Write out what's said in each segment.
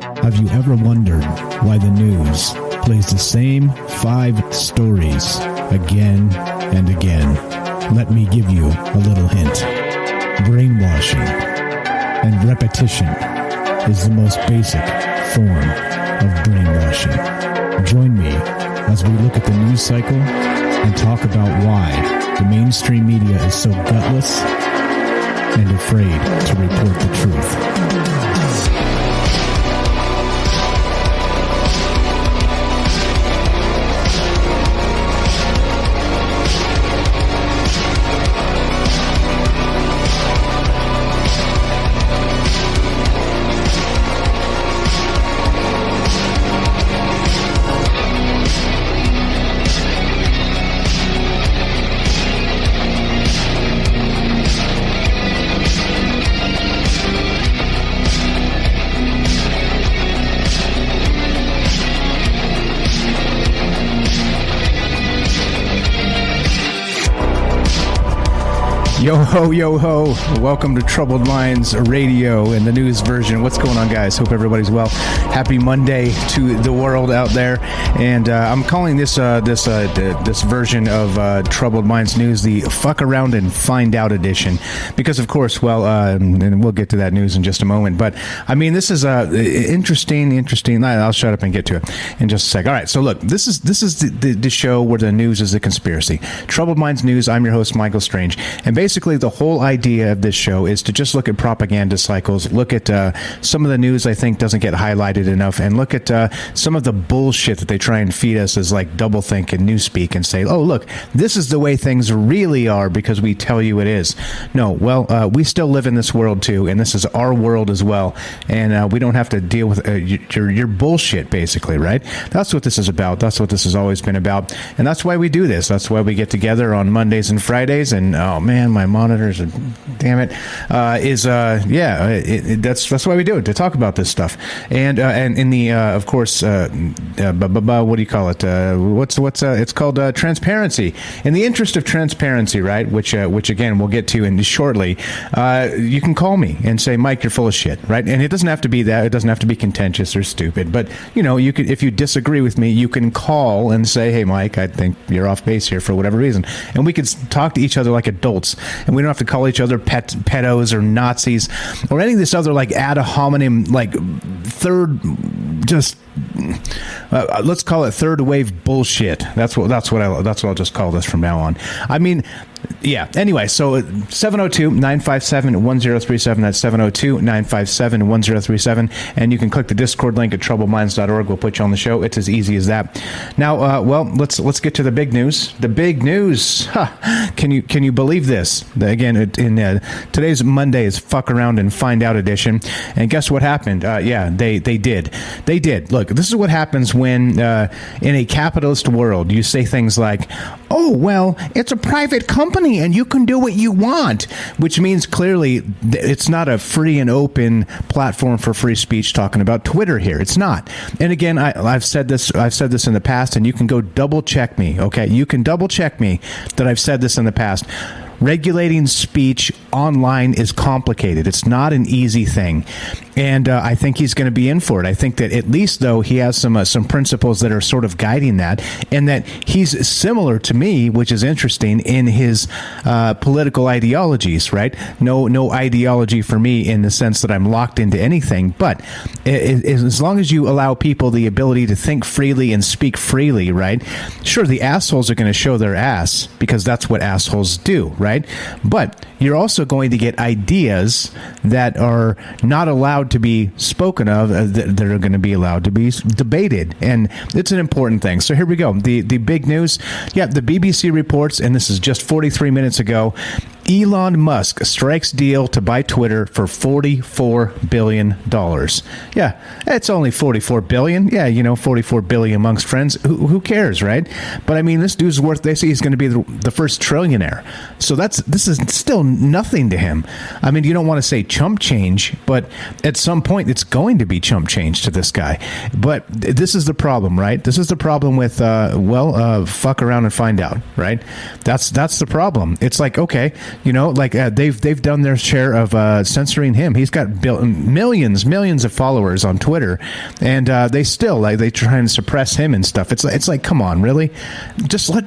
Have you ever wondered why the news plays the same 5 stories again and again? Let me give you a little hint. Brainwashing and repetition is the most basic form of brainwashing. Join me as we look at the news cycle and talk about why the mainstream media is so gutless and afraid to report the truth. Yo ho, yo ho. Welcome to Troubled Minds Radio in the news version. What's going on, guys? Hope everybody's well. Happy Monday to the world out there. And I'm calling this version of Troubled Minds News the Fuck Around and Find Out edition. Because, of course, well, and we'll get to that news in just a moment. But, I mean, this is interesting. I'll shut up and get to it in just a sec. All right, so look, this is the show where the news is a conspiracy. Troubled Minds News, I'm your host, Michael Strange. And basically, the whole idea of this show is to just look at propaganda cycles, look at some of the news I think doesn't get highlighted enough, and look at some of the bullshit that they try and feed us as like doublethink and newspeak and say, oh, look, this is the way things really are because we tell you it is. No, well, we still live in this world too, and this is our world as well, and we don't have to deal with your bullshit, basically, right? That's what this is about. That's what this has always been about, and that's why we do this. That's why we get together on Mondays and Fridays, and oh man, my monitors, damn it, that's why we do it, to talk about this stuff. And in the of course, what do you call it? It's called transparency. In the interest of transparency, right? Which again we'll get to in shortly. You can call me and say, Mike, you're full of shit, right? And it doesn't have to be that. It doesn't have to be contentious or stupid. But you know, you could, if you disagree with me, you can call and say, hey, Mike, I think you're off base here for whatever reason, and we could talk to each other like adults. And we don't have to call each other pedos or Nazis or any of this other like ad hominem, like let's call it third wave bullshit. That's what I'll just call this from now on. I mean, yeah. Anyway, so 702-957-1037. That's 702-957-1037. And you can click the Discord link at troubledminds.org. We'll put you on the show. It's as easy as that. Now, well, let's get to the big news. The big news. Can you believe this? Again, in today's Monday is Fuck Around and Find Out edition. And guess what happened? They did. Look, this is what happens when in a capitalist world you say things like, oh, well, it's a private company and you can do what you want, which means clearly it's not a free and open platform for free speech. Talking about Twitter here, it's not. And again, I've said this in the past, and you can go double check me. Okay, you can double check me that I've said this in the past. Regulating speech online is complicated. It's not an easy thing. And I think he's going to be in for it. I think that at least, though, he has some principles that are sort of guiding that, and that he's similar to me, which is interesting, in his political ideologies, right? No ideology for me in the sense that I'm locked into anything. But as long as you allow people the ability to think freely and speak freely, right? Sure, the assholes are going to show their ass because that's what assholes do, right? But you're also going to get ideas that are not allowed to be spoken of, that are going to be allowed to be debated. And it's an important thing. So here we go. The big news. Yeah, the BBC reports, and this is just 43 minutes ago, Elon Musk strikes deal to buy Twitter for $44 billion. Yeah, it's only $44 billion. Yeah, 44 billion amongst friends. Who cares, right? But I mean, this dude's worth, they say he's going to be the first trillionaire. So this is still nothing to him. I mean, you don't want to say chump change, but at some point it's going to be chump change to this guy. But this is the problem, right? This is the problem with, fuck around and find out, right? That's the problem. It's like, okay, They've done their share of censoring him. He's got millions of followers on Twitter, and they still they try and suppress him and stuff. It's like, come on, really? Just let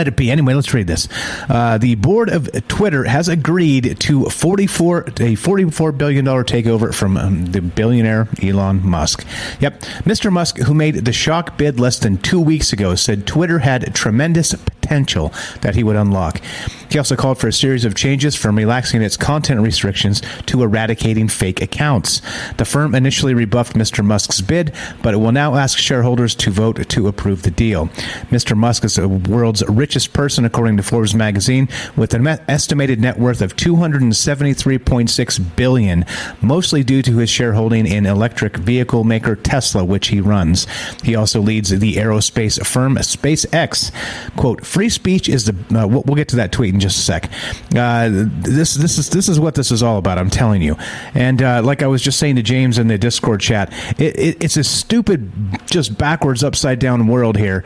it be. Anyway, let's read this. The board of Twitter has agreed to a $44 billion takeover from the billionaire Elon Musk. Yep. Mr. Musk, who made the shock bid less than 2 weeks ago, said Twitter had tremendous potential that he would unlock. He also called for a series of changes, from relaxing its content restrictions to eradicating fake accounts. The firm initially rebuffed Mr. Musk's bid, but it will now ask shareholders to vote to approve the deal. Mr. Musk is the world's richest person, according to Forbes magazine, with an estimated net worth of $273.6 billion, mostly due to his shareholding in electric vehicle maker Tesla, which he runs. He also leads the aerospace firm SpaceX. Quote, free speech is the... we'll get to that tweet in just a sec. This is what this is all about, I'm telling you. And like I was just saying to James in the Discord chat, it's a stupid, just backwards, upside down world here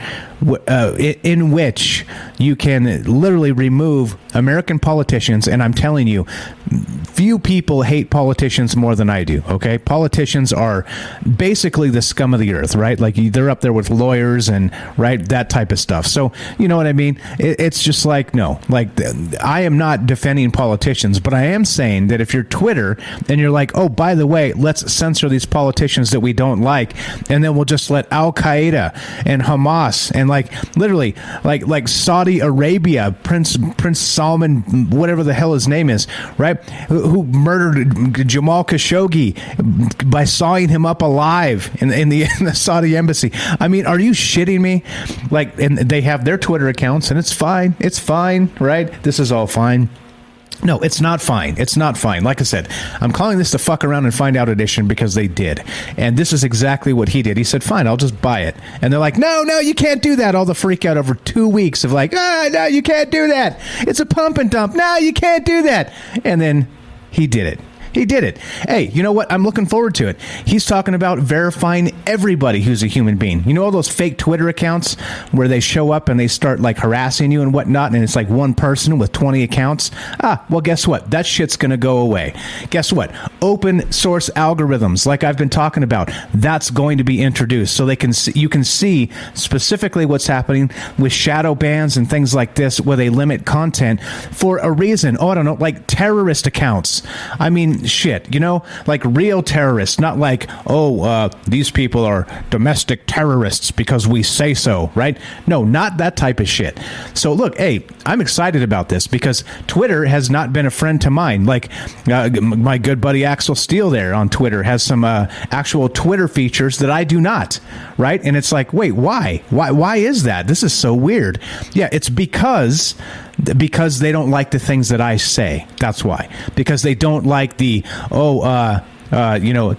in which you can literally remove American politicians, and I'm telling you, few people hate politicians more than I do, okay? Politicians are basically the scum of the earth, right? Like, they're up there with lawyers and, right, that type of stuff. So, you know what I mean? It's just like, no. Like, I am not defending politicians, but I am saying that if you're Twitter and you're like, oh, by the way, let's censor these politicians that we don't like, and then we'll just let Al-Qaeda and Hamas and, like, literally, like Saudi Arabia, Prince Salman, whatever the hell his name is, right? Who murdered Jamal Khashoggi by sawing him up alive in the Saudi embassy. I mean, are you shitting me? Like, and they have their Twitter accounts, and it's fine. It's fine, right? This is all fine. No, it's not fine. It's not fine. Like I said, I'm calling this the fuck around and find out edition because they did. And this is exactly what he did. He said, fine, I'll just buy it. And they're like, no, you can't do that. All the freak out over 2 weeks of like, no, you can't do that. It's a pump and dump. No, you can't do that. And then he did it. He did it. Hey, you know what? I'm looking forward to it. He's talking about verifying everybody who's a human being. You know all those fake Twitter accounts where they show up and they start like harassing you and whatnot, and it's like one person with 20 accounts? Well, guess what? That shit's going to go away. Guess what? Open source algorithms, like I've been talking about, that's going to be introduced so you can see specifically what's happening with shadow bans and things like this, where they limit content for a reason. Oh, I don't know, like terrorist accounts. I mean, shit, like real terrorists, not like, these people are domestic terrorists because we say so, right? No, not that type of shit. So look, hey, I'm excited about this because Twitter has not been a friend to mine. Like my good buddy Axel Steele there on Twitter has some actual Twitter features that I do not, right? And it's like, wait, why is that? This is so weird. Yeah, it's because they don't like the things that I say. That's why. Because they don't like the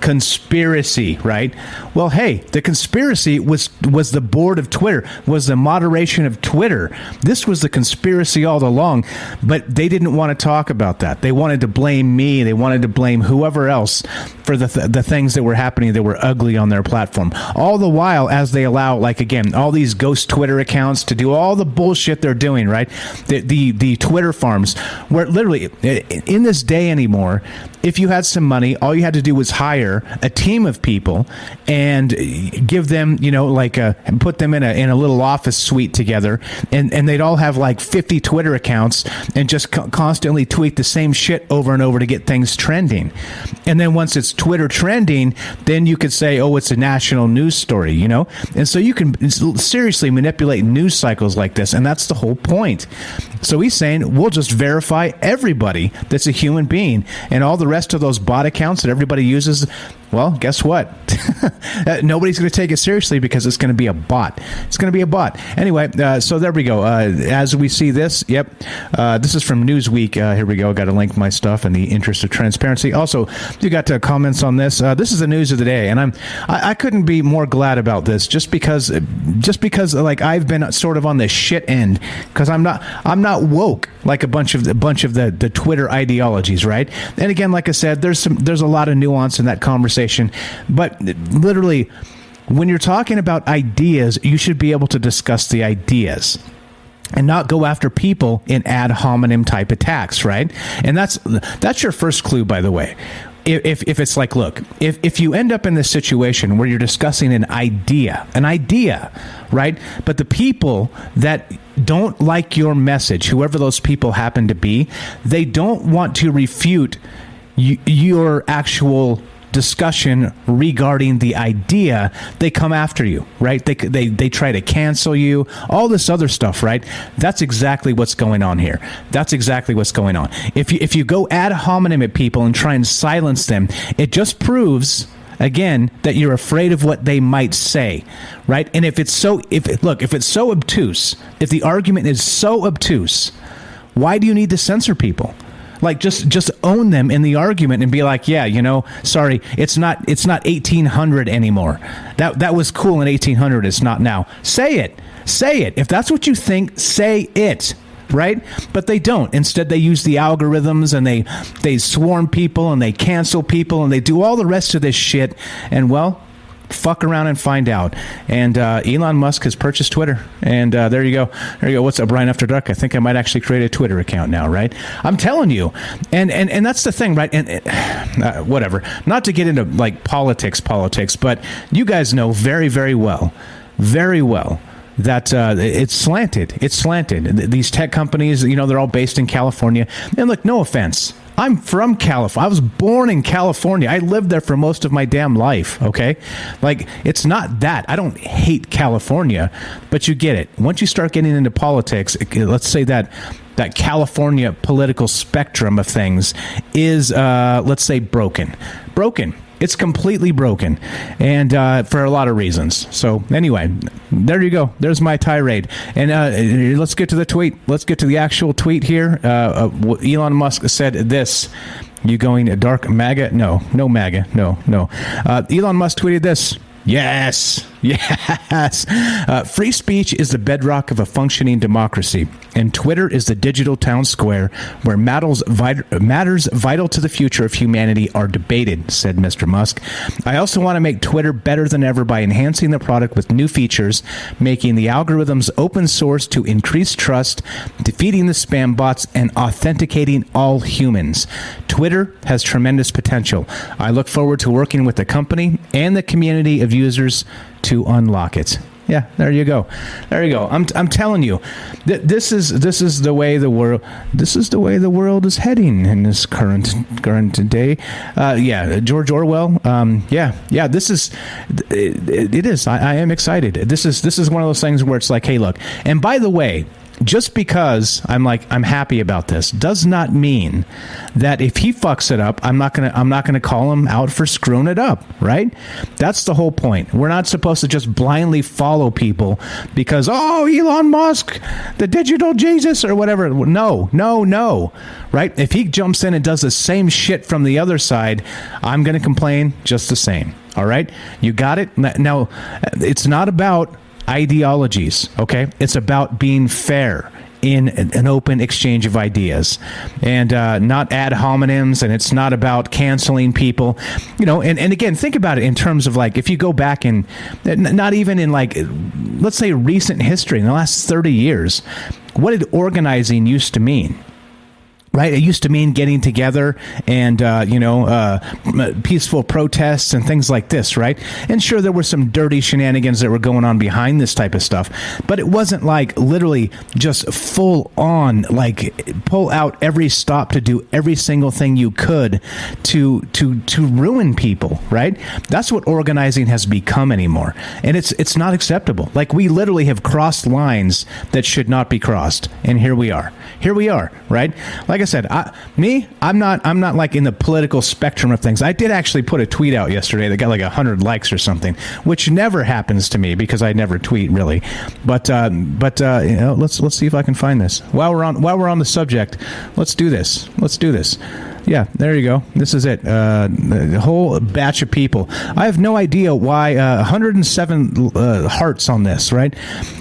conspiracy, right? Well, hey, the conspiracy was the board of Twitter, was the moderation of Twitter. This was the conspiracy all along, but they didn't want to talk about that. They wanted to blame me. They wanted to blame whoever else for the things that were happening that were ugly on their platform. All the while, as they allow, like, again, all these ghost Twitter accounts to do all the bullshit they're doing, right? The Twitter farms, where literally, in this day anymore, if you had some money, all you had to do was hire a team of people and give them, put them in a little office suite together, and they'd all have like 50 Twitter accounts and just constantly tweet the same shit over and over to get things trending. And then once it's Twitter trending, then you could say, oh, it's a national news story, And so you can seriously manipulate news cycles like this, and that's the whole point. So he's saying, we'll just verify everybody that's a human being, and all the rest of those bot accounts that everybody uses, well, guess what? Nobody's going to take it seriously because it's going to be a bot. It's going to be a bot. Anyway, so there we go. As we see this, yep, this is from Newsweek. Here we go. Got to link my stuff in the interest of transparency. Also, you got comments on this. This is the news of the day, and I couldn't be more glad about this, just because like I've been sort of on the shit end, because I'm not woke like a bunch of the Twitter ideologies, right? And again, like I said, there's a lot of nuance in that conversation, but literally, when you're talking about ideas, you should be able to discuss the ideas. and not go after people in ad hominem type attacks, right? And that's your first clue, by the way. If it's like, look, if you end up in this situation where you're discussing an idea, right? But the people that don't like your message, whoever those people happen to be, they don't want to refute your actual discussion regarding the idea, they come after you, right? They try to cancel you, all this other stuff, right? That's exactly what's going on here. That's exactly what's going on. If you go ad hominem at people and try and silence them, it just proves again that you're afraid of what they might say, right? And if it's so obtuse, if the argument is so obtuse, why do you need to censor people? Like, just own them in the argument and be like, yeah, sorry, it's not 1800 anymore. That was cool in 1800. It's not now. Say it. If that's what you think, say it. Right? But they don't. Instead, they use the algorithms and they swarm people and they cancel people and they do all the rest of this shit. And well, fuck around and find out. And Elon Musk has purchased Twitter. And there you go. What's up, Brian After Dark? I think I might actually create a Twitter account now, right? I'm telling you. And that's the thing, right? And whatever. Not to get into like politics, but you guys know very, very well that it's slanted. These tech companies, they're all based in California. And look, no offense, I'm from California. I was born in California. I lived there for most of my damn life, okay? Like, it's not that. I don't hate California, but you get it. Once you start getting into politics, let's say that California political spectrum of things is, let's say, broken. It's completely broken, and for a lot of reasons. So anyway, there you go. There's my tirade. And let's get to the tweet. Let's get to the actual tweet here. Elon Musk said this. You going dark MAGA? No MAGA. No. Elon Musk tweeted this. Yes. Free speech is the bedrock of a functioning democracy, and Twitter is the digital town square where matters vital to the future of humanity are debated, said Mr. Musk. I also want to make Twitter better than ever by enhancing the product with new features, making the algorithms open source to increase trust, defeating the spam bots, and authenticating all humans. Twitter has tremendous potential. I look forward to working with the company and the community of users to unlock it. Yeah, there you go. I'm telling you, this is the way the world. This is the way the world is heading in this current day. George Orwell. This is. It is. I am excited. This is one of those things where it's like, hey, look. And by the way, just because I'm happy about this does not mean that if he fucks it up, I'm not gonna call him out for screwing it up, right? That's the whole point. We're not supposed to just blindly follow people because, Elon Musk, the digital Jesus or whatever. No, right? If he jumps in and does the same shit from the other side, I'm gonna complain just the same. All right, you got it. Now, it's not about ideologies, okay? It's about being fair in an open exchange of ideas and not ad hominems, and it's not about canceling people, and again, think about it in terms of like, if you go back in, not even in like, let's say recent history, in the last 30 years, what did organizing used to mean? Right, it used to mean getting together and peaceful protests and things like this, right? And sure, there were some dirty shenanigans that were going on behind this type of stuff, but it wasn't like literally just full on, like pull out every stop to do every single thing you could to ruin people, right? That's what organizing has become anymore, and it's not acceptable. Like, we literally have crossed lines that should not be crossed, and here we are, right? Like I said, I'm not like in the political spectrum of things. I did actually put a tweet out yesterday that got like 100 likes or something, which never happens to me because I never tweet really. But let's see if I can find this. While we're on the subject, let's do this. Yeah, there you go. This is it. The whole batch of people. I have no idea why 107 hearts on this, right?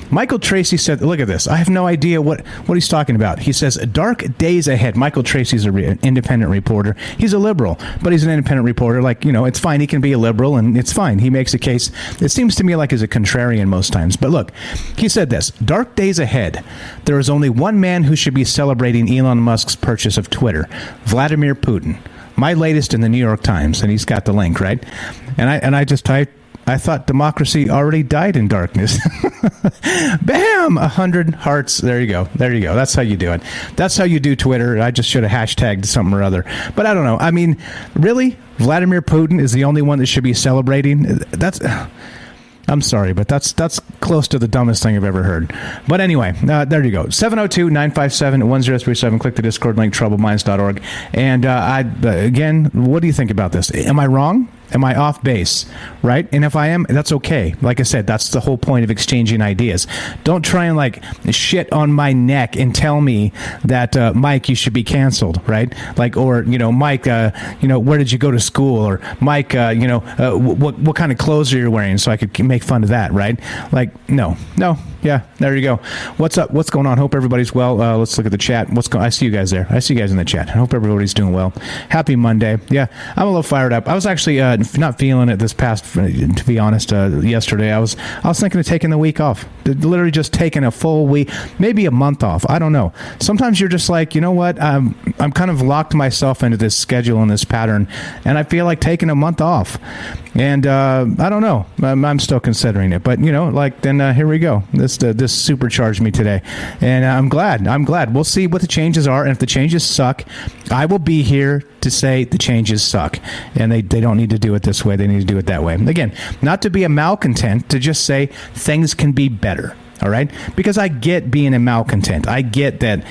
Michael Tracy said, look at this. I have no idea what he's talking about. He says, dark days ahead. Michael Tracy's an independent reporter. He's a liberal, but he's an independent reporter. Like, it's fine. He can be a liberal, and it's fine. He makes a case. It seems to me like he's a contrarian most times. But look, he said this. Dark days ahead. There is only one man who should be celebrating Elon Musk's purchase of Twitter, Vladimir Putin. My latest in the New York Times, and he's got the link, right? And I just typed, I thought democracy already died in darkness. Bam! 100 hearts. There you go. There you go. That's how you do it. That's how you do Twitter. I just should have hashtagged something or other. But I don't know. I mean, really? Vladimir Putin is the only one that should be celebrating? That's... I'm sorry, but that's close to the dumbest thing I've ever heard. But anyway, there you go. 702-957-1037. Click the Discord link, troubledminds.org. And again, what do you think about this? Am I wrong? Am I off base? Right? And if I am, that's okay. Like I said, that's the whole point of exchanging ideas. Don't try and shit on my neck and tell me that, Mike, you should be canceled, right? Or, Mike, where did you go to school? Or Mike, what kind of clothes are you wearing? So I could make fun of that, right? No. Yeah, there you go. What's up? What's going on? Hope everybody's well. Let's look at the chat. I see you guys there. I see you guys in the chat. I hope everybody's doing well. Happy Monday. Yeah, I'm a little fired up. I was actually not feeling it this past, to be honest, yesterday. I was thinking of taking the week off. Literally just taking a full week, maybe a month off. I don't know. Sometimes you're just like, you know what? I'm kind of locked myself into this schedule and this pattern, and I feel like taking a month off. And I don't know. I'm still considering it. But, then here we go. This supercharged me today. And I'm glad. We'll see what the changes are. And if the changes suck, I will be here to say the changes suck. And they don't need to do it this way. They need to do it that way. Again, not to be a malcontent, to just say things can be better. All right? Because I get being a malcontent. I get that,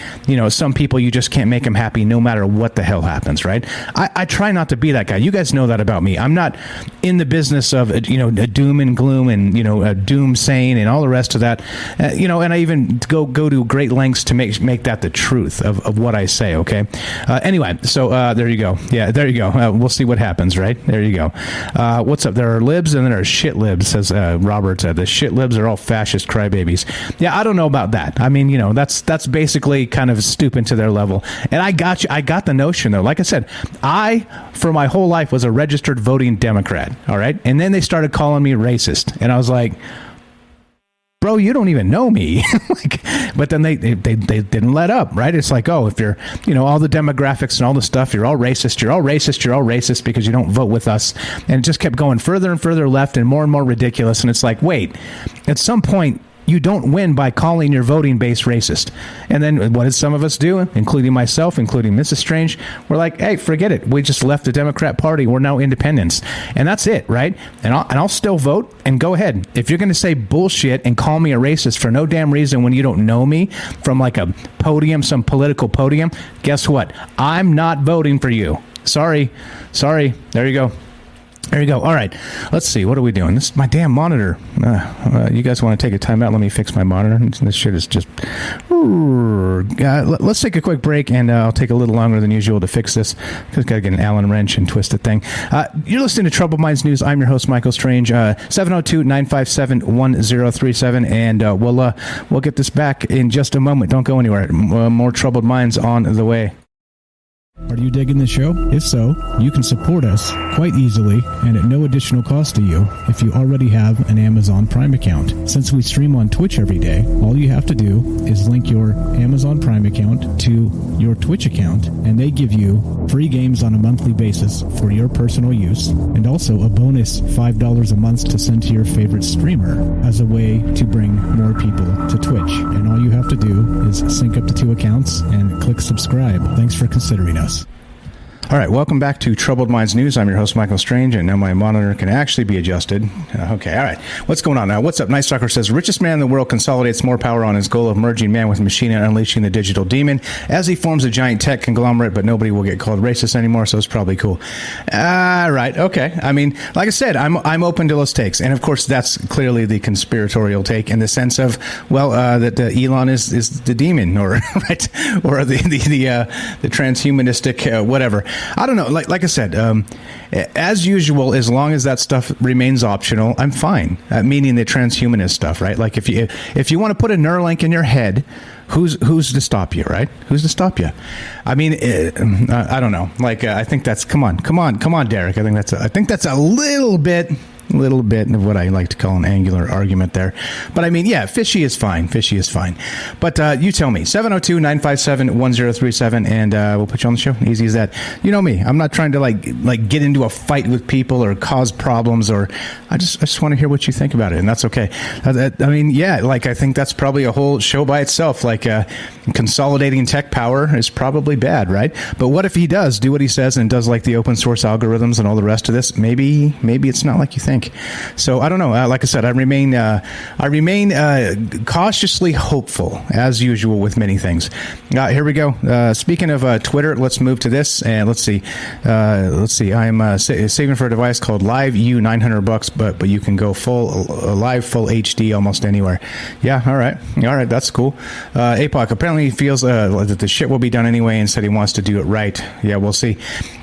some people, you just can't make them happy no matter what the hell happens, right? I try not to be that guy. You guys know that about me. I'm not in the business of, a doom and gloom and, a doom saying and all the rest of that. And I even go to great lengths to make that the truth of what I say, okay? Anyway, so there you go. Yeah, there you go. We'll see what happens, right? There you go. What's up? There are libs and then there are shit libs, says Robert. The shit libs are all fascist crybabies. Yeah, I don't know about that. I mean, that's basically kind of stooping to their level. And I got you. I got the notion, though. Like I said, for my whole life, was a registered voting Democrat. All right. And then they started calling me racist. And I was like, bro, you don't even know me. But then they didn't let up, right? It's like, oh, if you're, all the demographics and all the stuff, you're all racist because you don't vote with us. And it just kept going further and further left and more ridiculous. And it's like, wait, at some point, you don't win by calling your voting base racist. And then what did some of us do, including myself, including Mrs. Strange? We're like, hey, forget it. We just left the Democrat Party. We're now independents. And that's it, right? And I'll still vote. And go ahead. If you're going to say bullshit and call me a racist for no damn reason when you don't know me from like a podium, some political podium, guess what? I'm not voting for you. Sorry. There you go. There you go. All right. Let's see. What are we doing? This is my damn monitor. You guys want to take a time out? Let me fix my monitor. This shit is just... let's take a quick break, and I'll take a little longer than usual to fix this. Because I've got to get an Allen wrench and twist the thing. You're listening to Troubled Minds News. I'm your host, Michael Strange. 702-957-1037. And we'll get this back in just a moment. Don't go anywhere. More Troubled Minds on the way. Are you digging the show? If so, you can support us quite easily and at no additional cost to you if you already have an Amazon Prime account. Since we stream on Twitch every day, all you have to do is link your Amazon Prime account to your Twitch account, and they give you free games on a monthly basis for your personal use, and also a bonus $5 a month to send to your favorite streamer as a way to bring more people to Twitch. And all you have to do is sync up the two accounts and click subscribe. Thanks for considering us. All right, welcome back to Troubled Minds News. I'm your host, Michael Strange, and now my monitor can actually be adjusted. Okay, all right. What's going on now? What's up? Night Stalker says, richest man in the world consolidates more power on his goal of merging man with machine and unleashing the digital demon as he forms a giant tech conglomerate, but nobody will get called racist anymore, so it's probably cool. Right, okay. I mean, like I said, I'm open to those takes, and of course, that's clearly the conspiratorial take in the sense of, well, that Elon is the demon, or right, or the transhumanistic whatever. I don't know. Like I said, as usual, as long as that stuff remains optional, I'm fine. Meaning the transhumanist stuff, right? Like if you want to put a Neuralink in your head, who's to stop you, right? Who's to stop you? I mean, I don't know. Like I think that's come on, Derek. I think that's a little bit of what I like to call an angular argument there. But I mean, yeah, fishy is fine. But you tell me, 702-957-1037, and we'll put you on the show. Easy as that. You know me. I'm not trying to like get into a fight with people or cause problems, or I just want to hear what you think about it, and that's okay. I mean, yeah, like I think that's probably a whole show by itself. Like consolidating tech power is probably bad, right? But what if he does do what he says and does like the open source algorithms and all the rest of this? Maybe it's not like you think. So I don't know. Like I said, I remain cautiously hopeful as usual with many things. Here we go. Speaking of Twitter, let's move to this and let's see. I'm saving for a device called Live U, $900, but you can go full HD almost anywhere. Yeah. All right. That's cool. APOC apparently feels that the shit will be done anyway, and said he wants to do it right. Yeah, we'll see.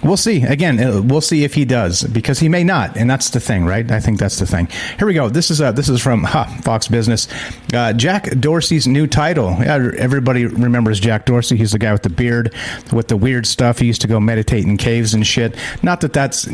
Again, we'll see if he does, because he may not, and that's the thing, right? I think that's the thing. Here we go. This is from Fox Business. Jack Dorsey's new title. Yeah, everybody remembers Jack Dorsey. He's the guy with the beard, with the weird stuff. He used to go meditate in caves and shit. Not that that's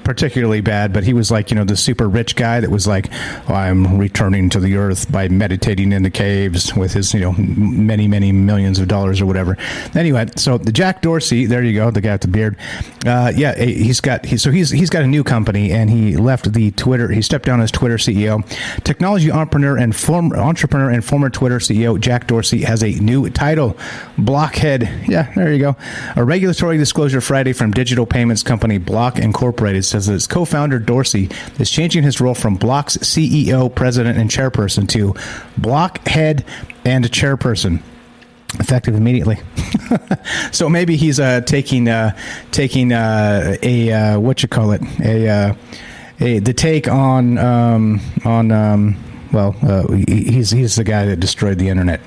particularly bad, but he was like the super rich guy that was like, I'm returning to the earth by meditating in the caves with his many millions of dollars or whatever. Anyway, so the Jack Dorsey, there you go, the guy with the beard. He's got a new company, and he left the Twitter. He stepped down as Twitter CEO. Technology entrepreneur and former Twitter CEO Jack Dorsey has a new title, Blockhead. Yeah, there you go. A regulatory disclosure Friday from digital payments company Block Incorporated says that its co-founder Dorsey is changing his role from Block's CEO, president, and chairperson to Blockhead and chairperson, effective immediately. So maybe he's taking a the take on he's the guy that destroyed the internet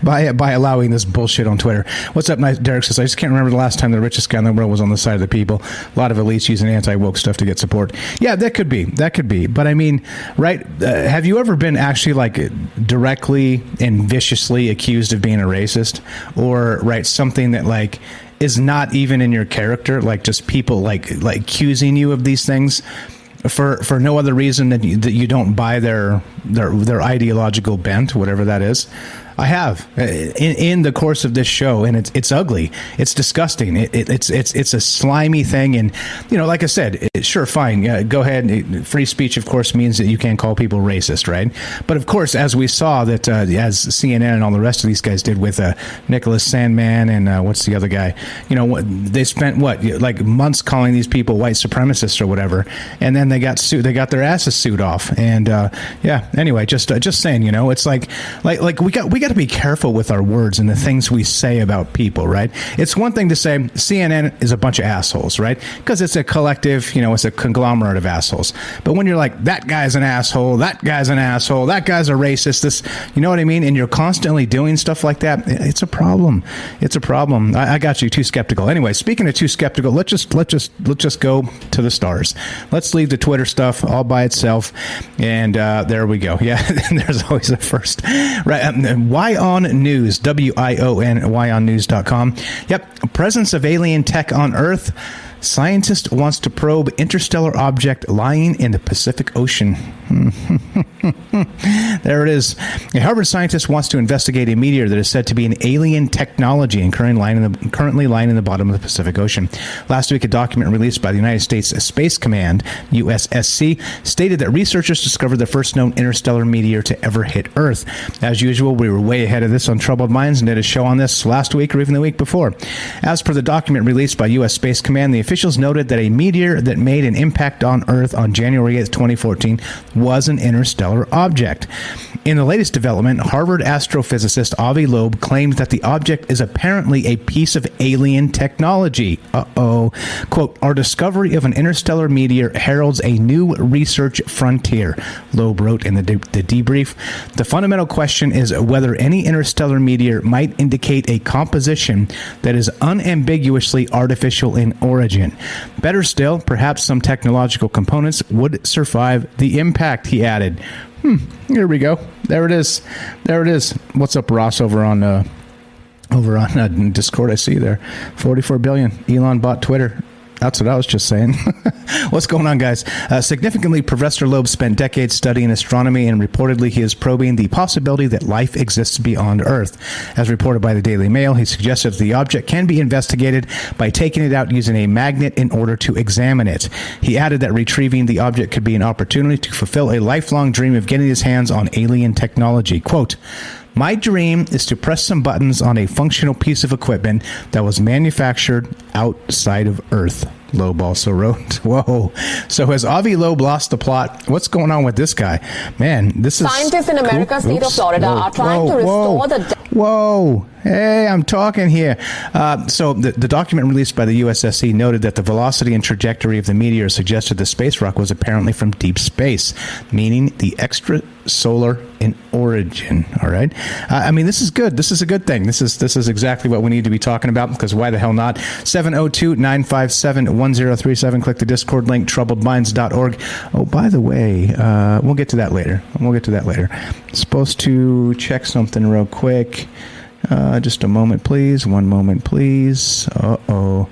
by allowing this bullshit on Twitter. What's up, Derek says, I just can't remember the last time the richest guy in the world was on the side of the people. A lot of elites using anti-woke stuff to get support. Yeah, that could be. But I mean, right, have you ever been actually like directly and viciously accused of being a racist, or right, something that like is not even in your character, like just people like accusing you of these things for no other reason than that you don't buy their ideological bent, whatever that is? I have in the course of this show, and it's ugly. It's disgusting. It's a slimy thing, and like I said, sure, fine, go ahead. Free speech, of course, means that you can't call people racist, right? But of course, as we saw that as CNN and all the rest of these guys did with Nicholas Sandman and what's the other guy? They spent like months calling these people white supremacists or whatever, and then they got sued. They got their asses sued off, and Anyway, just saying, it's like we got to be careful with our words and the things we say about people, right? It's one thing to say CNN is a bunch of assholes, right? Because it's a collective, it's a conglomerate of assholes. But when you're like, that guy's an asshole, that guy's an asshole, that guy's a racist, this, you know what I mean? And you're constantly doing stuff like that, it's a problem. It's a problem. I got you too skeptical. Anyway, speaking of too skeptical, let's just go to the stars. Let's leave the Twitter stuff all by itself, and there we go. Yeah, there's always a first, right? Why on News, WION, whyonnews.com. Yep, presence of alien tech on Earth. Scientist wants to probe interstellar object lying in the Pacific Ocean. There it is. A Harvard scientist wants to investigate a meteor that is said to be an alien technology and currently lying in the bottom of the Pacific Ocean. Last week, a document released by the United States Space Command, USSC, stated that researchers discovered the first known interstellar meteor to ever hit Earth. As usual, we were way ahead of this on Troubled Minds and did a show on this last week or even the week before. As per the document released by U.S. Space Command, the officials noted that a meteor that made an impact on Earth on January 8th, 2014 was an interstellar object. In the latest development, Harvard astrophysicist Avi Loeb claims that the object is apparently a piece of alien technology. Quote, our discovery of an interstellar meteor heralds a new research frontier, Loeb wrote in the debrief. The fundamental question is whether any interstellar meteor might indicate a composition that is unambiguously artificial in origin. Better still, perhaps some technological components would survive the impact, he added. Here we go. There it is. What's up, Ross, over on Discord? I see you there. 44 billion. Elon bought Twitter. That's what I was just saying. What's going on, guys? Significantly, Professor Loeb spent decades studying astronomy, and reportedly he is probing the possibility that life exists beyond Earth. As reported by the Daily Mail, he suggested that the object can be investigated by taking it out using a magnet in order to examine it. He added that retrieving the object could be an opportunity to fulfill a lifelong dream of getting his hands on alien technology. Quote, my dream is to press some buttons on a functional piece of equipment that was manufactured outside of Earth, Loeb also wrote. Whoa. So has Avi Loeb lost the plot? What's going on with this guy? Man, this is... Scientists in America's state of Florida are trying to restore the... Whoa. Hey, I'm talking here. So the document released by the USSC noted that the velocity and trajectory of the meteor suggested the space rock was apparently from deep space, meaning the extrasolar in origin. All right. I mean, this is good. This is a good thing. This is exactly what we need to be talking about, because why the hell not? 702-957-1037. Click the Discord link, troubledminds.org. Oh, by the way, we'll get to that later. Supposed to check something real quick. Just a moment, please. One moment, please. Uh-oh.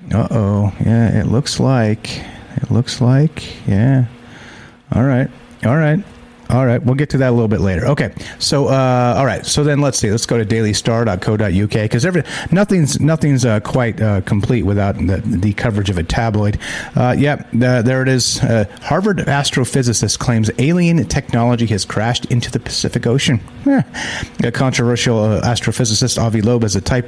Yeah, it looks like. Yeah. All right. We'll get to that a little bit later. Okay. So, all right. So then let's see. Let's go to dailystar.co.uk, because nothing's quite complete without the coverage of a tabloid. There it is. Harvard astrophysicist claims alien technology has crashed into the Pacific Ocean. A controversial astrophysicist Avi Loeb says a type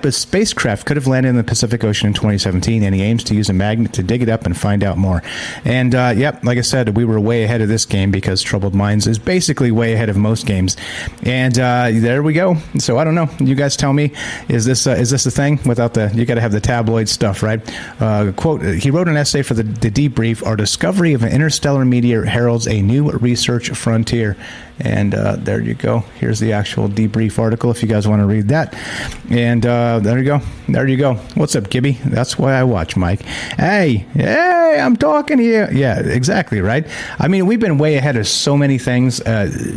of spacecraft could have landed in the Pacific Ocean in 2017, and he aims to use a magnet to dig it up and find out more. And like I said, we were way ahead of this game, because Troubled Minds is basically way ahead of most games. And there we go. So I don't know. You guys tell me, is this a thing? Without you got to have the tabloid stuff, right? Quote, he wrote an essay for the debrief. Our discovery of an interstellar meteor heralds a new research frontier. And there you go. Here's the actual debrief article if you guys want to read that. And there you go. What's up, Gibby? That's why I watch, Mike. Hey, I'm talking here. Yeah, exactly, right? I mean, we've been way ahead of so many things,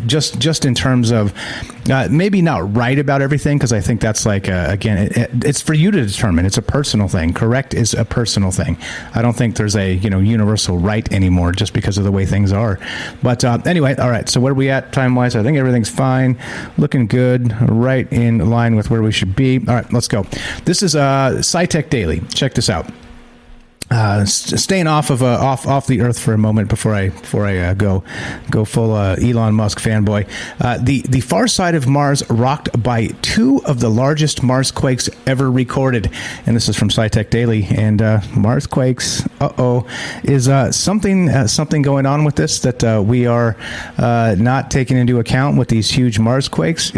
just in terms of maybe not right about everything, because I think that's like, again, it's for you to determine. It's a personal thing. Correct is a personal thing. I don't think there's a universal right anymore just because of the way things are. But anyway, all right, so where are we at time-wise? I think everything's fine. Looking good. Right in line with where we should be. All right, let's go. This is SciTech Daily. Check this out. Staying off the Earth for a moment before I go full Elon Musk fanboy. The far side of Mars rocked by two of the largest Mars quakes ever recorded, and this is from SciTech Daily. And Mars quakes, is something going on with this that we are not taking into account with these huge Mars quakes?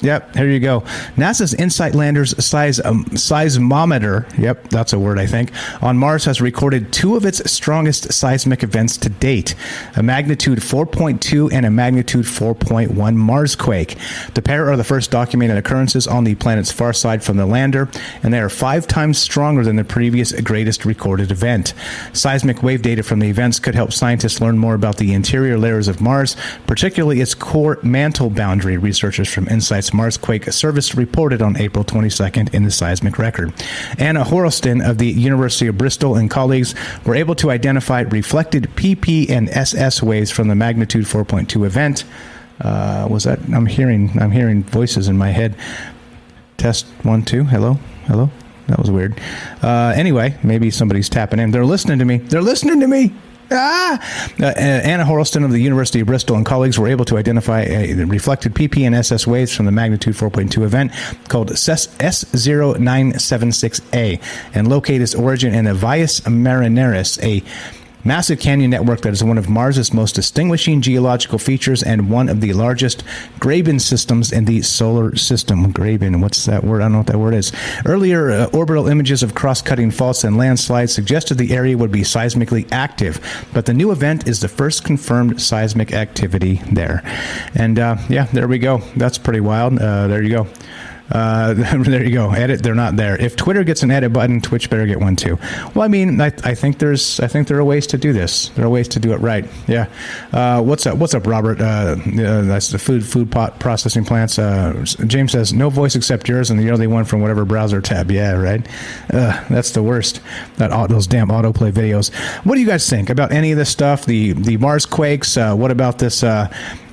Yep, here you go. NASA's InSight lander's seismometer, yep, that's a word, I think, on Mars has recorded two of its strongest seismic events to date, a magnitude 4.2 and a magnitude 4.1 Marsquake. The pair are the first documented occurrences on the planet's far side from the lander, and they are 5 times stronger than the previous greatest recorded event. Seismic wave data from the events could help scientists learn more about the interior layers of Mars, particularly its core mantle boundary, researchers from InSight's Marsquake service reported on April 22nd in the seismic record. Anna Horlston of the University of Bristol and colleagues were able to identify reflected PP and SS waves from the magnitude 4.2 event. Was that? I'm hearing voices in my head. Test 1 2. Hello. That was weird. Anyway, maybe somebody's tapping in. They're listening to me. Anna Horlston of the University of Bristol and colleagues were able to identify the reflected PP and SS waves from the magnitude 4.2 event called S0976A and locate its origin in a Vias Marineris, a massive canyon network that is one of Mars's most distinguishing geological features and one of the largest graben systems in the solar system. Graben, what's that word? I don't know what that word is. Earlier orbital images of cross-cutting faults and landslides suggested the area would be seismically active, but the new event is the first confirmed seismic activity there. And yeah, there we go. That's pretty wild. There you go. There you go. Edit. They're not there. If Twitter gets an edit button, Twitch better get one too. Well, I mean, I think there are ways to do this. There are ways to do it right. Yeah. What's up, Robert? That's the food pot processing plants. James says no voice except yours, and you're the one from whatever browser tab. Yeah, right. That's the worst. Those damn autoplay videos. What do you guys think about any of this stuff? The Mars quakes. What about this?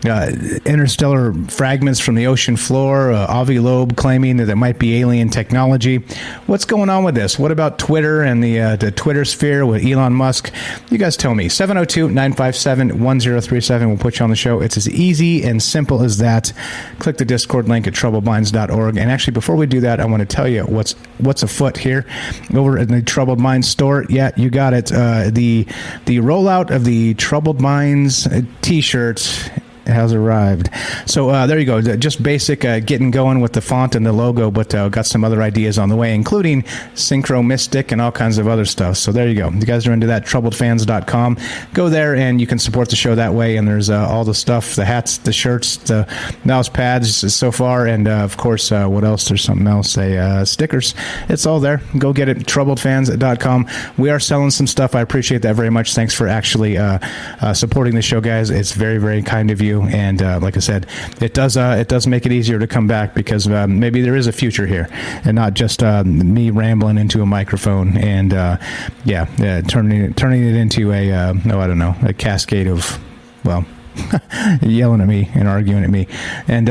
Interstellar fragments from the ocean floor, Avi Loeb claiming that it might be alien technology. What's going on with this? What about Twitter and the Twitter sphere with Elon Musk? You guys tell me. 702-957-1037. We'll put you on the show. It's as easy and simple as that. Click the Discord link at troubledminds.org. And actually, before we do that, I want to tell you what's afoot here over in the Troubled Minds store. Yeah, you got it. The rollout of the Troubled Minds t-shirt has arrived. So there you go. Just basic getting going with the font and the logo, but got some other ideas on the way, including Synchro Mystic and all kinds of other stuff. So there you go. You guys are into that, troubledfans.com. Go there and you can support the show that way. And there's all the stuff, the hats, the shirts, the mouse pads so far. And of course, what else? There's something else, stickers. It's all there. Go get it, troubledfans.com. We are selling some stuff. I appreciate that very much. Thanks for actually supporting the show, guys. It's very, very kind of you. And like I said, it does make it easier to come back because maybe there is a future here and not just me rambling into a microphone and turning it into a cascade of, well, yelling at me and arguing at me and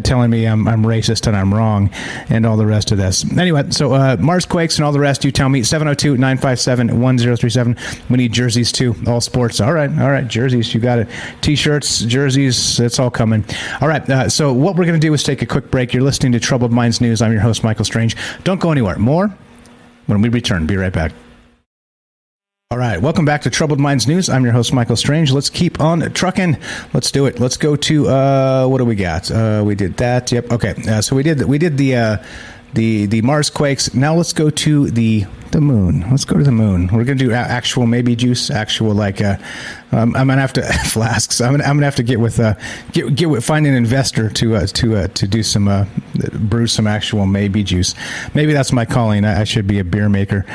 telling me I'm racist and I'm wrong and all the rest of this. Anyway, so Mars quakes and all the rest, you tell me. 702-957-1037. We need jerseys too. All sports. All right, jerseys, you got it. T-shirts, jerseys, it's all coming. All right, so what we're going to do is take a quick break. You're listening to Troubled Minds News. I'm your host, Michael Strange. Don't go anywhere. More when we return. Be right back. All right, welcome back to Troubled Minds News. I'm your host, Michael Strange. Let's keep on trucking. Let's do it. Let's go to what do we got? We did that. Yep. Okay. So we did the Mars quakes. Now let's go to the moon. Let's go to the moon. We're gonna do actual maybe juice. Actual I'm gonna have to flasks. I'm gonna have to get with find an investor to do some brew some actual maybe juice. Maybe that's my calling. I should be a beer maker.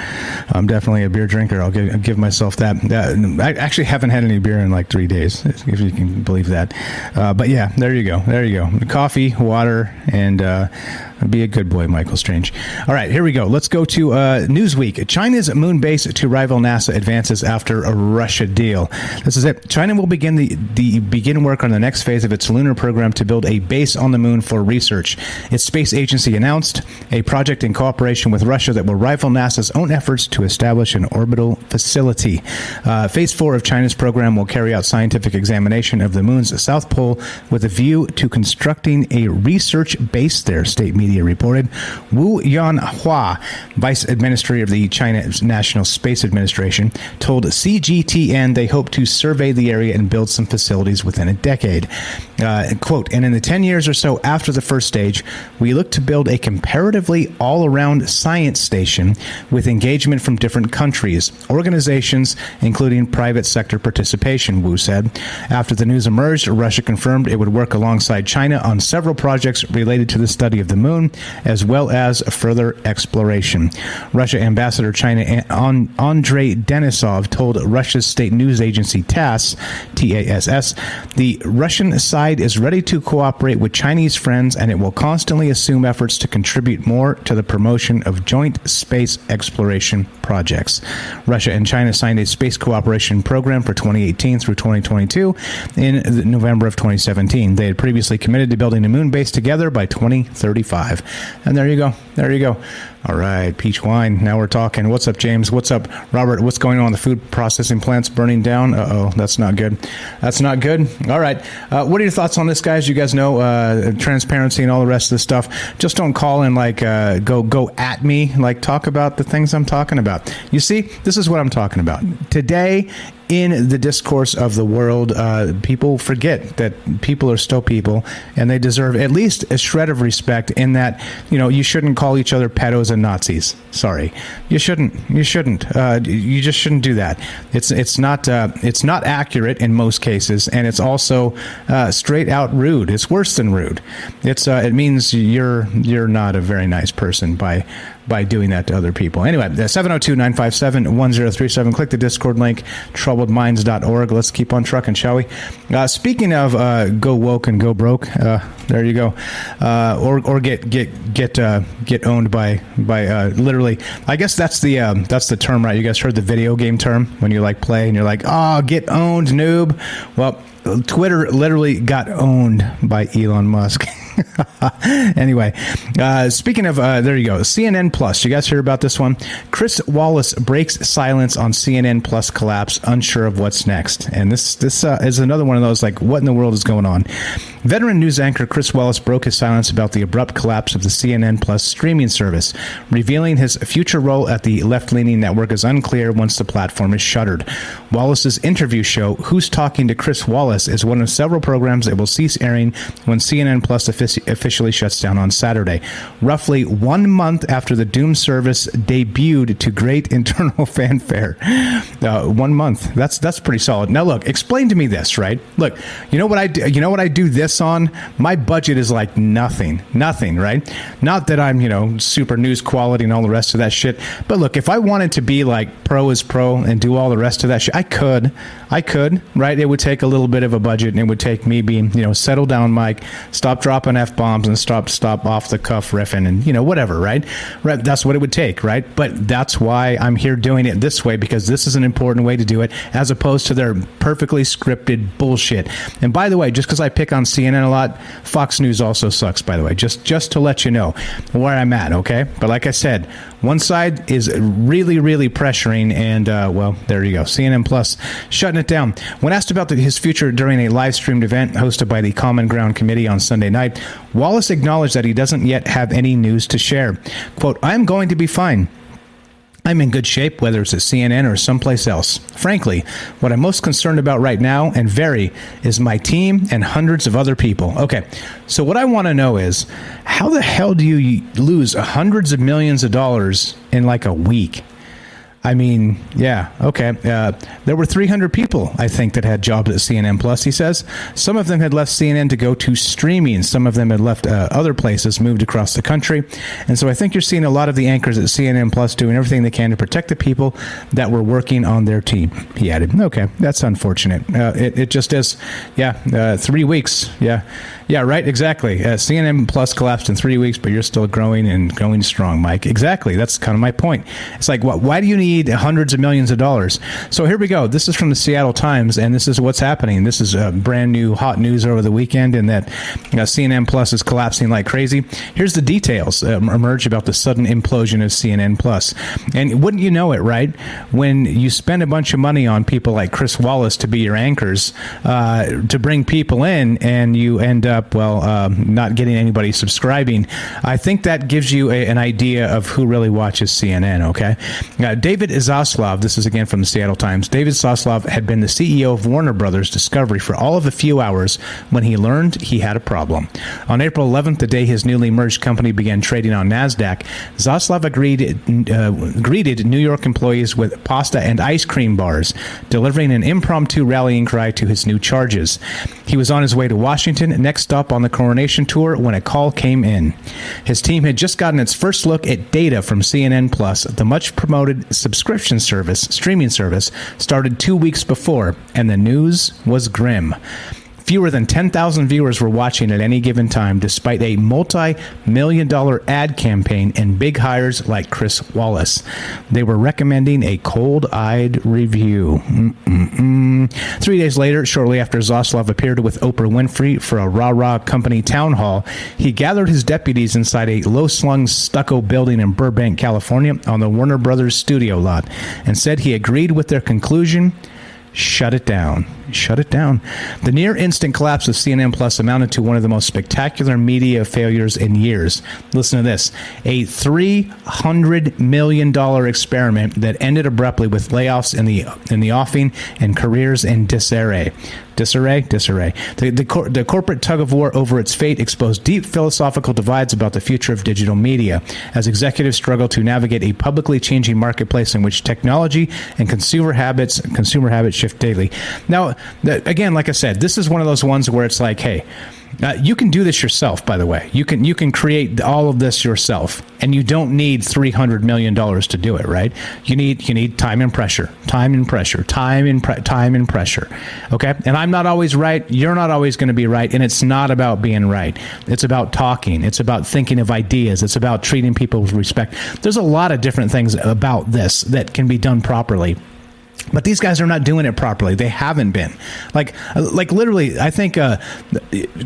I'm definitely a beer drinker. I'll give myself that. I actually haven't had any beer in like 3 days, if you can believe that. But yeah, there you go. Coffee, water, and be a good boy, Michael Strange. All right, here we go. Let's go to Newsweek. China's moon base to rival NASA advances after a Russia deal. This is it. China will begin begin work on the next phase of its lunar program to build a base on the moon for research. Its space agency announced a project in cooperation with Russia that will rival NASA's own efforts to establish an orbital facility. Phase 4 of China's program will carry out scientific examination of the moon's south pole with a view to constructing a research base there, state media reported. Wu Yanhua, vice administrator of the China National Space Administration, told CGTN they hope to survey the area and build some facilities within a decade. Quote, and in the 10 years or so after the first stage, we look to build a comparatively all-around science station with engagement from different countries, organizations, including private sector participation, Wu said. After the news emerged, Russia confirmed it would work alongside China on several projects related to the study of the moon, as well as further exploration. Russia Ambassador China Andrei Denisov told Russia's state news agency TASS, T-A-S-S, the Russian side is ready to cooperate with Chinese friends and it will constantly assume efforts to contribute more to the promotion of joint space exploration projects. Russia and China signed a space cooperation program for 2018 through 2022 in November of 2017. They had previously committed to building a moon base together by 2035. And there you go. All right, peach wine. Now we're talking. What's up, James? What's up, Robert? What's going on? The food processing plants burning down? Uh-oh, that's not good. That's not good. All right. What are your thoughts on this, guys? You guys know transparency and all the rest of this stuff. Just don't call and go at me. Talk about the things I'm talking about. You see, this is what I'm talking about. Today, in the discourse of the world, people forget that people are still people, and they deserve at least a shred of respect in that, you shouldn't call each other pedos and Nazis. Sorry. You shouldn't. You just shouldn't do that. It's not accurate in most cases, and it's also straight out rude. It's worse than rude. It means you're not a very nice person by doing that to other people. Anyway, 702-957-1037. Click the Discord link, troubledminds.org. Let's keep on trucking, shall we? Speaking of go woke and go broke, there you go. Or get owned by literally. I guess that's the term, right? You guys heard the video game term when you play and you're like, oh, get owned, noob. Well, Twitter literally got owned by Elon Musk. Anyway, speaking of, there you go, CNN Plus. You guys hear about this one? Chris Wallace breaks silence on CNN Plus collapse, unsure of what's next. And this is another one of those, what in the world is going on? Veteran news anchor Chris Wallace broke his silence about the abrupt collapse of the CNN Plus streaming service, revealing his future role at the left-leaning network is unclear once the platform is shuttered. Wallace's interview show, Who's Talking to Chris Wallace, is one of several programs that will cease airing when CNN Plus officially shuts down on Saturday, roughly 1 month after the doomed service debuted to great internal fanfare. 1 month. That's pretty solid. Now look, explain to me this, right? Look, you know what I do this on? My budget is nothing, right? Not that I'm, super news quality and all the rest of that shit. But look, if I wanted to be pro is pro and do all the rest of that shit, I could, right? It would take a little bit of a budget, and it would take me being, settle down, Mike, stop dropping F-bombs and stop off the cuff riffing and, whatever, right? That's what it would take, right? But that's why I'm here doing it this way, because this is an important way to do it, as opposed to their perfectly scripted bullshit. And by the way, just because I pick on CNN a lot, Fox News also sucks, by the way, just to let you know where I'm at, okay? But like I said, one side is really, really pressuring, and, well, there you go. CNN Plus shutting it down. When asked about his future during a live-streamed event hosted by the Common Ground Committee on Sunday night, Wallace acknowledged that he doesn't yet have any news to share. Quote, I'm going to be fine. I'm in good shape, whether it's at CNN or someplace else. Frankly, what I'm most concerned about right now, and is my team and hundreds of other people. Okay, so what I want to know is, how the hell do you lose hundreds of millions of dollars in a week? I mean, yeah, okay. There were 300 people, I think, that had jobs at CNN Plus, he says. Some of them had left CNN to go to streaming. Some of them had left other places, moved across the country. And so I think you're seeing a lot of the anchors at CNN Plus doing everything they can to protect the people that were working on their team, he added. Okay, that's unfortunate. It just is, 3 weeks. Yeah, right, exactly. CNN Plus collapsed in 3 weeks, but you're still growing and growing strong, Mike. Exactly, that's kind of my point. It's why do you need hundreds of millions of dollars? So here we go. This is from the Seattle Times, and this is what's happening. This is brand new hot news over the weekend, and that CNN Plus is collapsing like crazy. Here's the details emerge about the sudden implosion of CNN Plus. And wouldn't you know it, right? When you spend a bunch of money on people like Chris Wallace to be your anchors, to bring people in, and you end up, not getting anybody subscribing, I think that gives you an idea of who really watches CNN, okay? David Zaslav, this is again from the Seattle Times, David Zaslav had been the CEO of Warner Brothers Discovery for all of a few hours when he learned he had a problem. On April 11th, the day his newly merged company began trading on NASDAQ, Zaslav greeted New York employees with pasta and ice cream bars, delivering an impromptu rallying cry to his new charges. He was on his way to Washington, next stop on the coronation tour, when a call came in. His team had just gotten its first look at data from CNN Plus, the much-promoted subscription streaming service, started 2 weeks before, and the news was grim. Fewer than 10,000 viewers were watching at any given time, despite a multi-million-dollar ad campaign and big hires like Chris Wallace. They were recommending a cold-eyed review. 3 days later, shortly after Zaslav appeared with Oprah Winfrey for a rah-rah company town hall, he gathered his deputies inside a low-slung stucco building in Burbank, California, on the Warner Brothers studio lot, and said he agreed with their conclusion. Shut it down. Shut it down. The near instant collapse of CNN Plus amounted to one of the most spectacular media failures in years. Listen to this. A $300 million experiment that ended abruptly with layoffs in the offing and careers in disarray. Disarray? The corporate tug of war over its fate exposed deep philosophical divides about the future of digital media as executives struggle to navigate a publicly changing marketplace in which technology and consumer habits shift daily. Now, again, like I said, this is one of those ones where it's like, hey, you can do this yourself, by the way. You can create all of this yourself, and you don't need $300 million to do it, right? You need time and pressure. Okay? And I'm not always right. You're not always going to be right, and it's not about being right. It's about talking. It's about thinking of ideas. It's about treating people with respect. There's a lot of different things about this that can be done properly. But these guys are not doing it properly. They haven't been. Like literally, I think,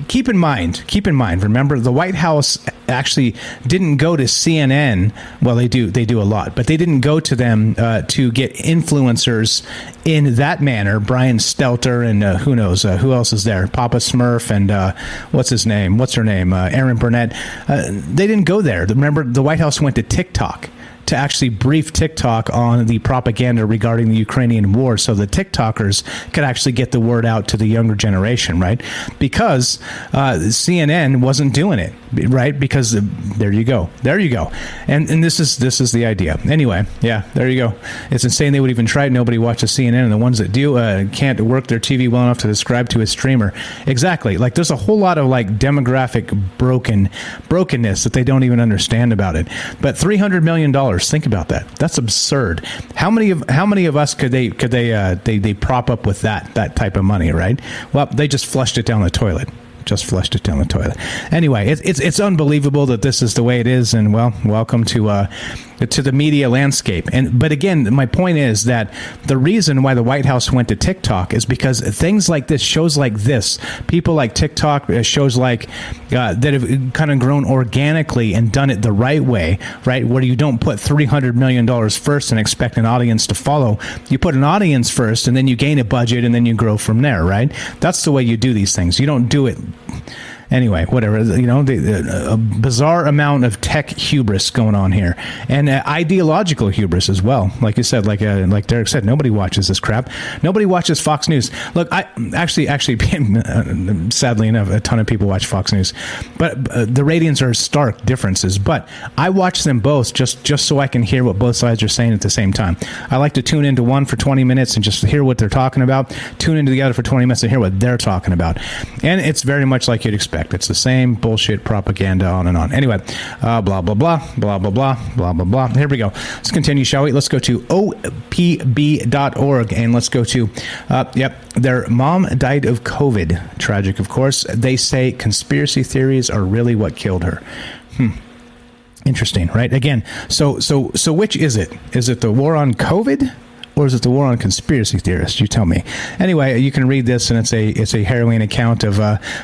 keep in mind, remember, the White House actually didn't go to CNN. Well, they do a lot, but they didn't go to them to get influencers in that manner. Brian Stelter and who knows, who else is there? Papa Smurf and what's her name? Aaron Burnett. They didn't go there. Remember, the White House went to TikTok to actually brief TikTok on the propaganda regarding the Ukrainian war so the TikTokers could actually get the word out to the younger generation, right? Because CNN wasn't doing it, right? Because there you go. And this is the idea. Anyway, yeah, there you go. It's insane they would even try it. Nobody watches CNN, and the ones that do can't work their TV well enough to subscribe to a streamer. Exactly. Like, there's a whole lot of like demographic brokenness that they don't even understand about it. But $300 million. Think about that. That's absurd. How many of us could they prop up with that type of money, right? Well, they just flushed it down the toilet. Anyway, it's unbelievable that this is the way it is, and well, welcome to the media landscape. But again, my point is that the reason why the White House went to TikTok is because things like this, shows like this, people like TikTok, shows like that have kind of grown organically and done it the right way, right? Where you don't put $300 million first and expect an audience to follow. You put an audience first, and then you gain a budget, and then you grow from there, right? That's the way you do these things. You don't do it. Anyway, whatever, a bizarre amount of tech hubris going on here, and ideological hubris as well. Like you said, like Derek said, nobody watches this crap. Nobody watches Fox News. Look, I actually, sadly enough, a ton of people watch Fox News, but the ratings are stark differences. But I watch them both just so I can hear what both sides are saying at the same time. I like to tune into one for 20 minutes and just hear what they're talking about. Tune into the other for 20 minutes and hear what they're talking about. And it's very much like you'd expect. It's the same bullshit propaganda on and on. Anyway, blah, blah, blah, blah, blah, blah, blah, blah, blah. Here we go. Let's continue, shall we? Let's go to opb.org and let's go to, their mom died of COVID. Tragic, of course. They say conspiracy theories are really what killed her. Interesting, right? Again, so which is it? Is it the war on COVID? Or is it the war on conspiracy theorists? You tell me. Anyway, you can read this, and it's a harrowing account of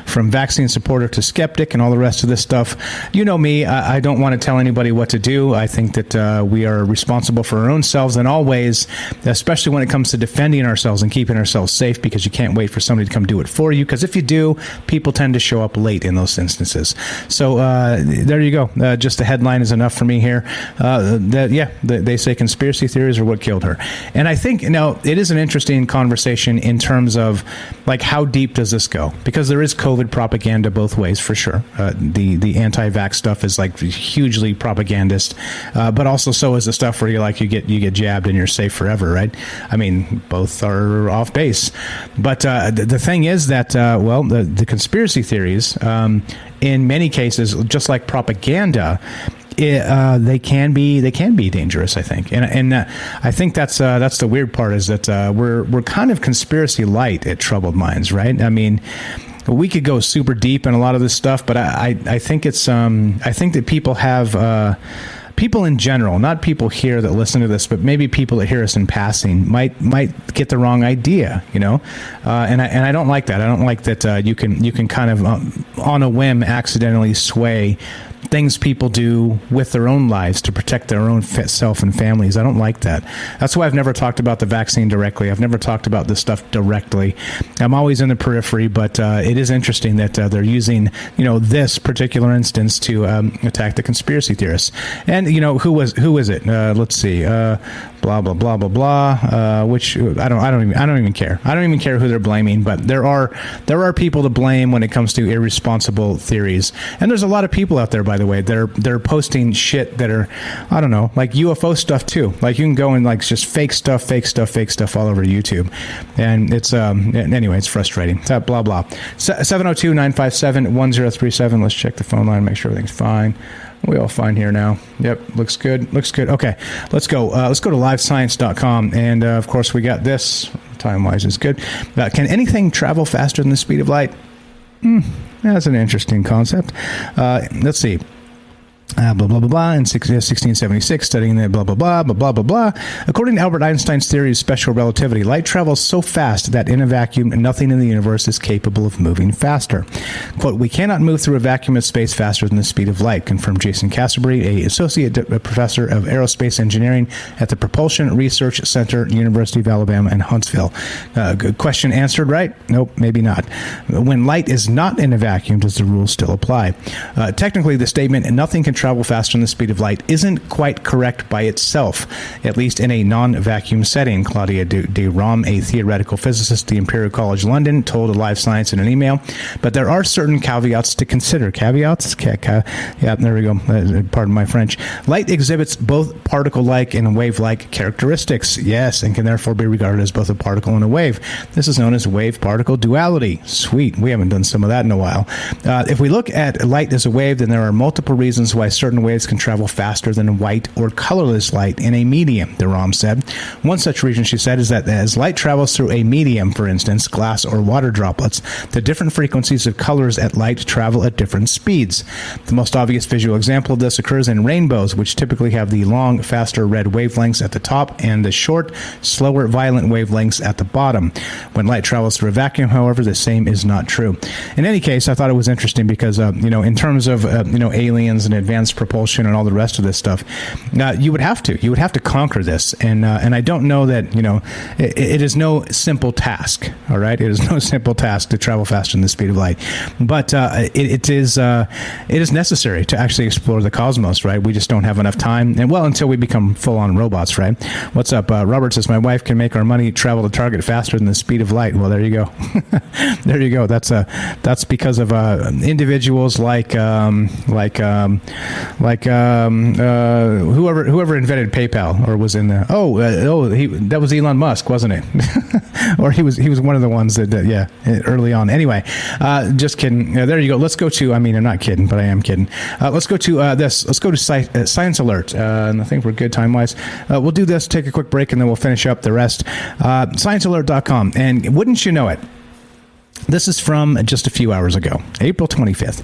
from vaccine supporter to skeptic and all the rest of this stuff. You know me. I don't want to tell anybody what to do. I think that we are responsible for our own selves in all ways, especially when it comes to defending ourselves and keeping ourselves safe, because you can't wait for somebody to come do it for you, because if you do, people tend to show up late in those instances. So there you go. Just the headline is enough for me here. They say conspiracy theories are what killed her. And I think, it is an interesting conversation in terms of, like, how deep does this go? Because there is COVID propaganda both ways, for sure. The anti-vax stuff is, like, hugely propagandist, but also so is the stuff where you get jabbed and you're safe forever, right? I mean, both are off base. But the thing is that, the conspiracy theories, in many cases, just like propaganda, they can be dangerous, I think, and I think that's the weird part, is that we're kind of conspiracy light at Troubled Minds, right? I mean, we could go super deep in a lot of this stuff, but I think it's I think that people have people in general, not people here that listen to this, but maybe people that hear us in passing might get the wrong idea, you know, and I don't like that. I don't like that you can kind of on a whim accidentally sway things people do with their own lives to protect their own self and families. I don't like that. That's why I've never talked about the vaccine directly. I've never talked about this stuff directly. I'm always in the periphery, but it is interesting that they're using, you know, this particular instance to attack the conspiracy theorists. And, you know, who is it? Let's see. Blah blah blah blah blah. Which I don't even care. I don't even care who they're blaming. But there are people to blame when it comes to irresponsible theories. And there's a lot of people out there, by the way, they're posting shit that are, I don't know, like UFO stuff too. Like you can go and like just fake stuff all over YouTube, and it's anyway, it's frustrating. Blah blah. 702-957-1037. Let's check the phone line, make sure everything's fine. We all fine here now. Yep, looks good. Okay, let's go. Let's go to livescience.com, and of course we got this. Time-wise is good. Can anything travel faster than the speed of light? That's an interesting concept. Let's see. Blah, blah, blah, blah, in 1676, studying the blah, blah, blah, blah, blah, blah, blah. According to Albert Einstein's theory of special relativity, light travels so fast that in a vacuum, nothing in the universe is capable of moving faster. Quote, we cannot move through a vacuum of space faster than the speed of light, confirmed Jason Casabri, associate professor of aerospace engineering at the Propulsion Research Center, University of Alabama in Huntsville. Good question answered, right? Nope, maybe not. When light is not in a vacuum, does the rule still apply? Technically, the statement, nothing can travel faster than the speed of light, isn't quite correct by itself, at least in a non-vacuum setting. Claudia de Rom, a theoretical physicist at the Imperial College London, told Live Science in an email, but there are certain caveats to consider. Caveats? Yeah, there we go. Pardon my French. Light exhibits both particle-like and wave-like characteristics, yes, and can therefore be regarded as both a particle and a wave. This is known as wave-particle duality. Sweet. We haven't done some of that in a while. If we look at light as a wave, then there are multiple reasons why certain waves can travel faster than white or colorless light in a medium, de Rom said. One such reason, she said, is that as light travels through a medium, for instance, glass or water droplets, the different frequencies of colors at light travel at different speeds. The most obvious visual example of this occurs in rainbows, which typically have the long, faster red wavelengths at the top and the short, slower, violent wavelengths at the bottom. When light travels through a vacuum, however, the same is not true. In any case, I thought it was interesting because, in terms of, aliens and advanced propulsion and all the rest of this stuff, you would have to conquer this, and I don't know that it is no simple task. All right, it is no simple task to travel faster than the speed of light, but it is necessary to actually explore the cosmos. Right, we just don't have enough time, and until we become full-on robots. Right. What's up? Robert says my wife can make our money travel to Target faster than the speed of light. Well, there you go. There you go. That's because of individuals like whoever invented PayPal or was in the that was Elon Musk, wasn't it? Or he was one of the ones that early on. Anyway, just kidding. There you go. Let's go to. I'm not kidding, but I am kidding. Let's go to this. Let's go to Science Alert. And I think we're good time wise. We'll do this. Take a quick break, and then we'll finish up the rest. ScienceAlert.com, and wouldn't you know it? This is from just a few hours ago, April 25th.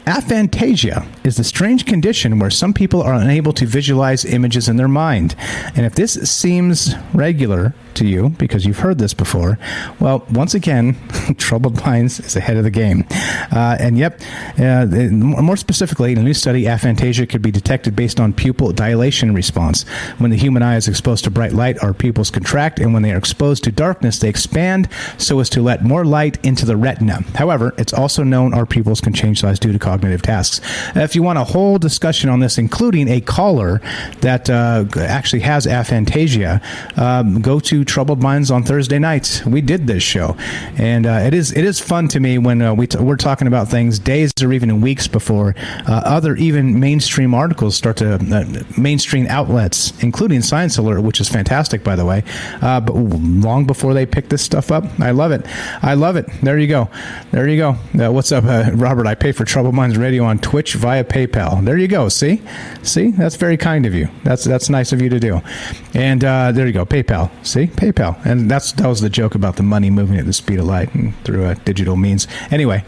Aphantasia is the strange condition where some people are unable to visualize images in their mind. And if this seems regular to you, because you've heard this before, well, once again, Troubled Minds is ahead of the game. More specifically, in a new study, aphantasia could be detected based on pupil dilation response. When the human eye is exposed to bright light, our pupils contract, and when they are exposed to darkness, they expand so as to let more light into the retina. However, it's also known our pupils can change size due to cognitive tasks. If you want a whole discussion on this, including a caller that actually has aphantasia, go to Troubled Minds on Thursday nights. We did this show, and it is fun to me when we're talking about things days or even weeks before other even mainstream articles start to mainstream outlets, including Science Alert, which is fantastic, by the way, but long before they pick this stuff up. I love it. There you go. What's up, Robert? I pay for Troubled Minds Radio on Twitch via PayPal. There you go. See, that's very kind of you. That's nice of you to do. And there you go, PayPal. See, PayPal. And that was the joke about the money moving at the speed of light and through a digital means. Anyway,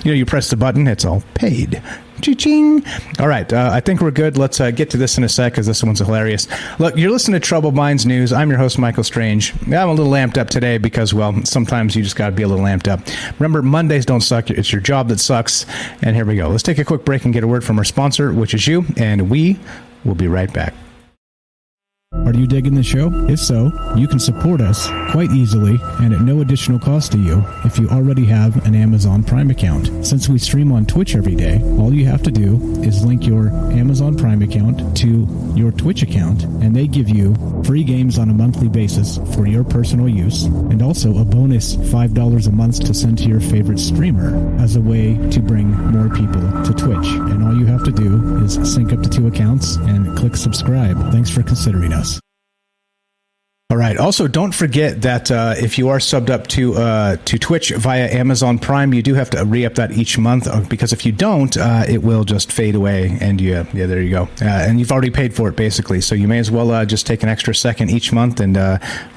you press the button, it's all paid. Cha-ching. All right, I think we're good. Let's get to this in a sec because this one's hilarious. Look, you're listening to Troubled Minds News. I'm your host, Michael Strange. I'm a little lamped up today because, well, sometimes you just got to be a little lamped up. Remember, Mondays don't suck. It's your job that sucks. And here we go. Let's take a quick break and get a word from our sponsor, which is you, and we will be right back. Are you digging the show? If so, you can support us quite easily and at no additional cost to you if you already have an Amazon Prime account. Since we stream on Twitch every day, all you have to do is link your Amazon Prime account to your Twitch account, and they give you free games on a monthly basis for your personal use, and also a bonus $5 a month to send to your favorite streamer as a way to bring more people to Twitch. And all you have to do is sync up to 2 accounts and click subscribe. Thanks for considering us. All right. Also, don't forget that if you are subbed up to Twitch via Amazon Prime, you do have to re-up that each month, because if you don't, it will just fade away. And there you go. And you've already paid for it, basically. So you may as well just take an extra second each month and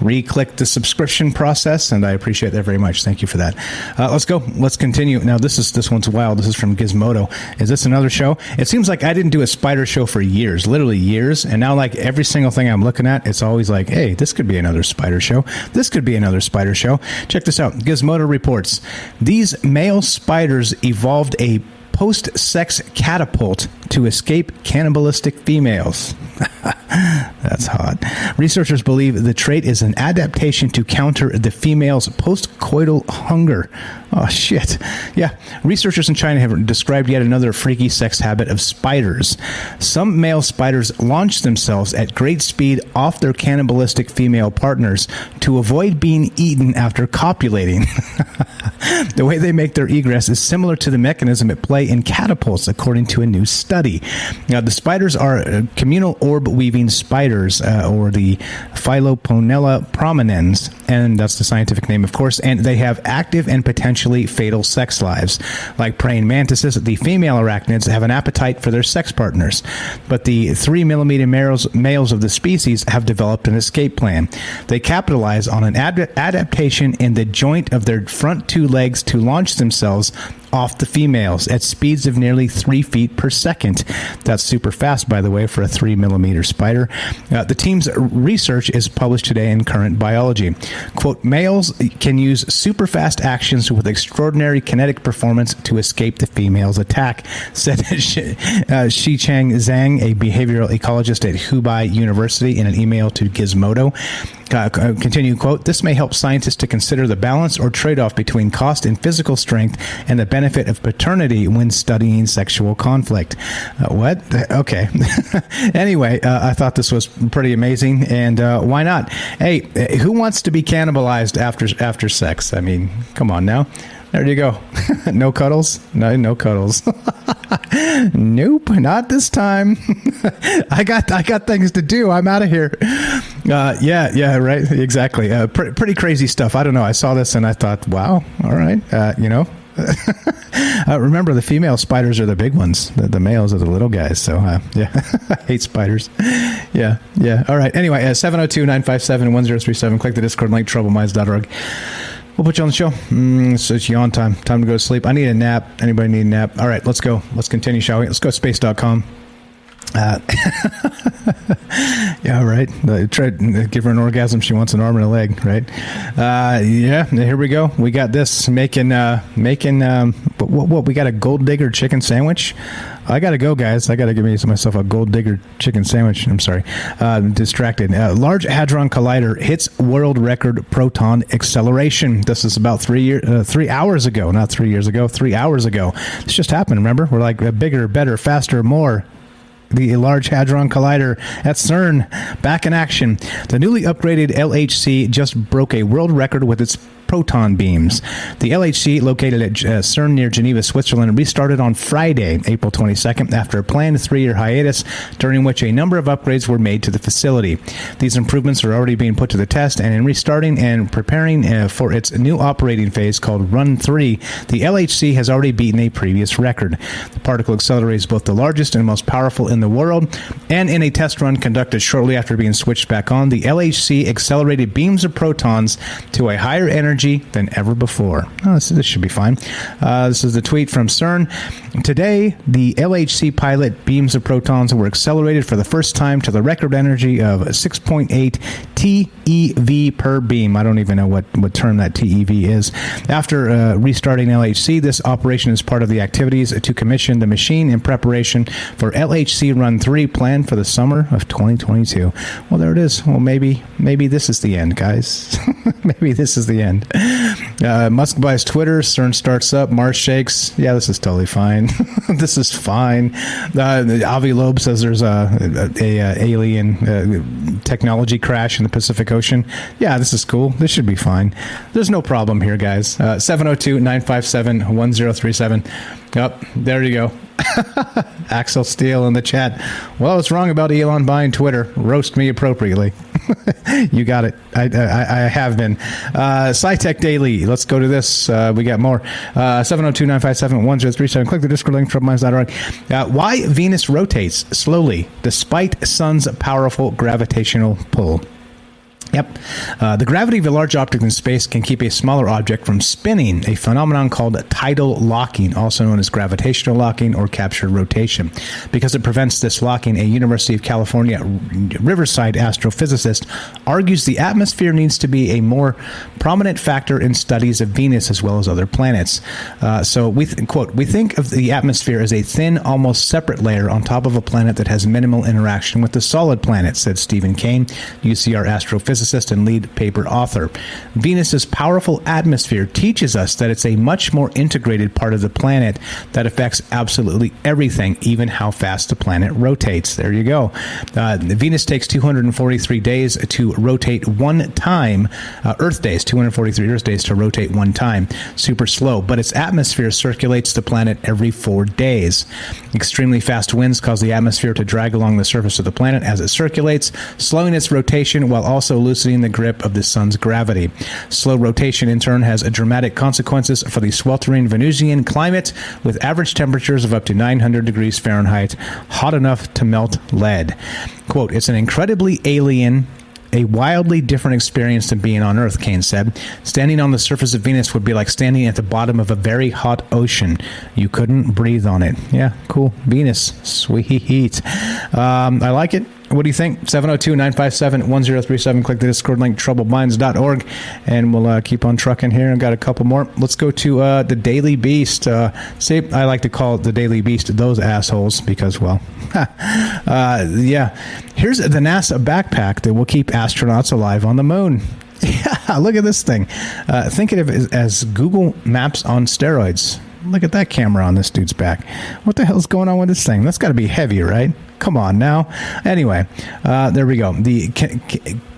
re-click the subscription process. And I appreciate that very much. Thank you for that. Let's go. Let's continue. Now, this one's wild. This is from Gizmodo. Is this another show? It seems like I didn't do a spider show for years, literally years. And now, like, every single thing I'm looking at, it's always like, hey, this could be another spider show. This could be another spider show. Check this out. Gizmodo reports, these male spiders evolved a post-sex catapult to escape cannibalistic females. That's hot. Researchers believe the trait is an adaptation to counter the female's post-coital hunger. Oh, shit. Yeah. Researchers in China have described yet another freaky sex habit of spiders. Some male spiders launch themselves at great speed off their cannibalistic female partners to avoid being eaten after copulating. The way they make their egress is similar to the mechanism at play in catapults, according to a new study. Now, the spiders are communal orb-weaving spiders, or the Philoponella prominens, and that's the scientific name, of course, and they have active and potentially fatal sex lives. Like praying mantises, the female arachnids have an appetite for their sex partners, but the 3mm males of the species have developed an escape plan. They capitalize on an adaptation in the joint of their front 2 legs to launch themselves off the females at speeds of nearly 3 feet per second. That's super fast, by the way, for a 3mm spider. The team's research is published today in Current Biology. Quote, males can use super fast actions with extraordinary kinetic performance to escape the female's attack, said Shichang Zhang, a behavioral ecologist at Hubei University, in an email to Gizmodo. Continue, quote, this may help scientists to consider the balance or trade-off between cost and physical strength and the benefit of paternity when studying sexual conflict. What? Okay. Anyway, I thought this was pretty amazing, and why not? Hey, who wants to be cannibalized after sex? I mean, come on now. There you go. No cuddles? No cuddles. Nope, not this time. I got things to do. I'm out of here. Yeah, right. Exactly. Pretty crazy stuff. I don't know. I saw this and I thought, wow. All right. Remember, the female spiders are the big ones. The males are the little guys. So, yeah, I hate spiders. Yeah. All right. Anyway, 702-957-1037. Click the Discord link, troubleminds.org. We'll put you on the show. So it's yawn time. Time to go to sleep. I need a nap. Anybody need a nap? All right, let's go. Let's continue, shall we? Let's go to space.com. Yeah, right. Try give her an orgasm. She wants an arm and a leg, right? Yeah, here we go. We got this making what we got a gold digger chicken sandwich. I gotta go, guys. I gotta give myself a gold digger chicken sandwich. I'm sorry. Distracted. Large Hadron Collider hits world record proton acceleration. This is about 3 hours ago. Not 3 years ago. 3 hours ago. This just happened. Remember, we're like bigger, better, faster, more. The Large Hadron Collider at CERN back in action. The newly upgraded LHC just broke a world record with its proton beams. The LHC, located at CERN near Geneva, Switzerland, restarted on Friday, April 22nd, after a planned 3-year hiatus, during which a number of upgrades were made to the facility. These improvements are already being put to the test, and in restarting and preparing for its new operating phase called Run 3, the LHC has already beaten a previous record. The particle accelerator is both the largest and most powerful in the world, and in a test run conducted shortly after being switched back on, the LHC accelerated beams of protons to a higher energy than ever before. Oh, this should be fine. This is the tweet from CERN. Today, the LHC pilot beams of protons were accelerated for the first time to the record energy of 6.8 TeV per beam. I don't even know what term that TeV is. After restarting LHC, this operation is part of the activities to commission the machine in preparation for LHC Run 3 planned for the summer of 2022. Well, there it is. Well, maybe this is the end, guys. Maybe this is the end. Musk buys Twitter. CERN starts up. Mars shakes. Yeah, this is totally fine. This is fine. Avi Loeb says there's a alien technology crash in the Pacific Ocean. Yeah, this is cool. This should be fine. There's no problem here, guys. 702-957-1037. Yep, there you go. Axel Steele in the chat. Well, what's wrong about Elon buying Twitter? Roast me appropriately. You got it. I have been. SciTech Daily. Let's go to this. We got more. 702-957-1037. Click the Discord link, troubleminds.org. Why Venus rotates slowly despite sun's powerful gravitational pull. Yep. The gravity of a large object in space can keep a smaller object from spinning, a phenomenon called tidal locking, also known as gravitational locking or captured rotation. Because it prevents this locking, a University of California Riverside astrophysicist argues the atmosphere needs to be a more prominent factor in studies of Venus as well as other planets. So we think of the atmosphere as a thin, almost separate layer on top of a planet that has minimal interaction with the solid planet, said Stephen Kane, UCR astrophysicist and lead paper author. Venus's powerful atmosphere teaches us that it's a much more integrated part of the planet that affects absolutely everything, even how fast the planet rotates. There you go. Venus takes 243 days to rotate one time. Earth days, 243 Earth days to rotate one time. Super slow, but its atmosphere circulates the planet every 4 days. Extremely fast winds cause the atmosphere to drag along the surface of the planet as it circulates, slowing its rotation while also loosening the grip of the sun's gravity. Slow rotation, in turn, has dramatic consequences for the sweltering Venusian climate, with average temperatures of up to 900 degrees Fahrenheit, hot enough to melt lead. Quote, it's an incredibly alien, a wildly different experience than being on Earth, Kane said. Standing on the surface of Venus would be like standing at the bottom of a very hot ocean. You couldn't breathe on it. Yeah, cool. Venus. Sweet. I like it. What do you think? 702-957-1037. Click the Discord link, troubledminds.org, and we'll keep on trucking here. I've got a couple more. Let's go to the Daily Beast. See, I like to call it the Daily Beast those assholes because, well, yeah. Here's the NASA backpack that will keep astronauts alive on the moon. Yeah, look at this thing. Think of it as Google Maps on steroids. Look at that camera on this dude's back. What the hell's going on with this thing? That's got to be heavy, right? Come on now. Anyway, there we go. The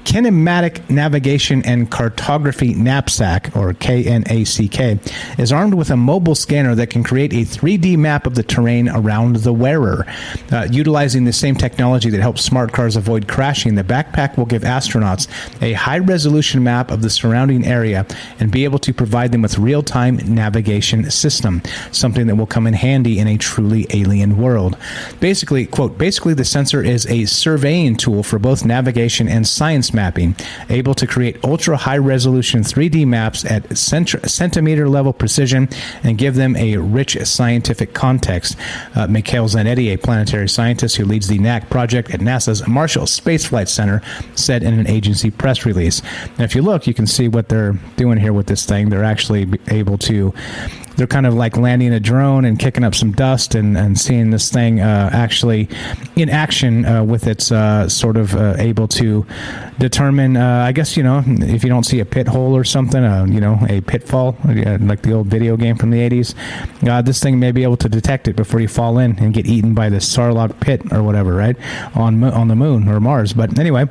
Kinematic Navigation and Cartography Knapsack, or KNACK, is armed with a mobile scanner that can create a 3D map of the terrain around the wearer. Utilizing the same technology that helps smart cars avoid crashing, the backpack will give astronauts a high-resolution map of the surrounding area and be able to provide them with real-time navigation system, something that will come in handy in a truly alien world. Basically, quote, the sensor is a surveying tool for both navigation and science mapping, able to create ultra-high-resolution 3D maps at centimeter-level precision and give them a rich scientific context. Mikhail Zanetti, a planetary scientist who leads the NAC project at NASA's Marshall Space Flight Center, said in an agency press release. And if you look, you can see what they're doing here with this thing. They're actually able to... They're kind of like landing a drone and kicking up some dust and seeing this thing actually in action with its sort of able to determine, I guess, you know, if you don't see a pit hole or something, you know, a pitfall, like the old video game from the 80s, this thing may be able to detect it before you fall in and get eaten by the Sarlacc pit or whatever, right, on the moon or Mars. But anyway...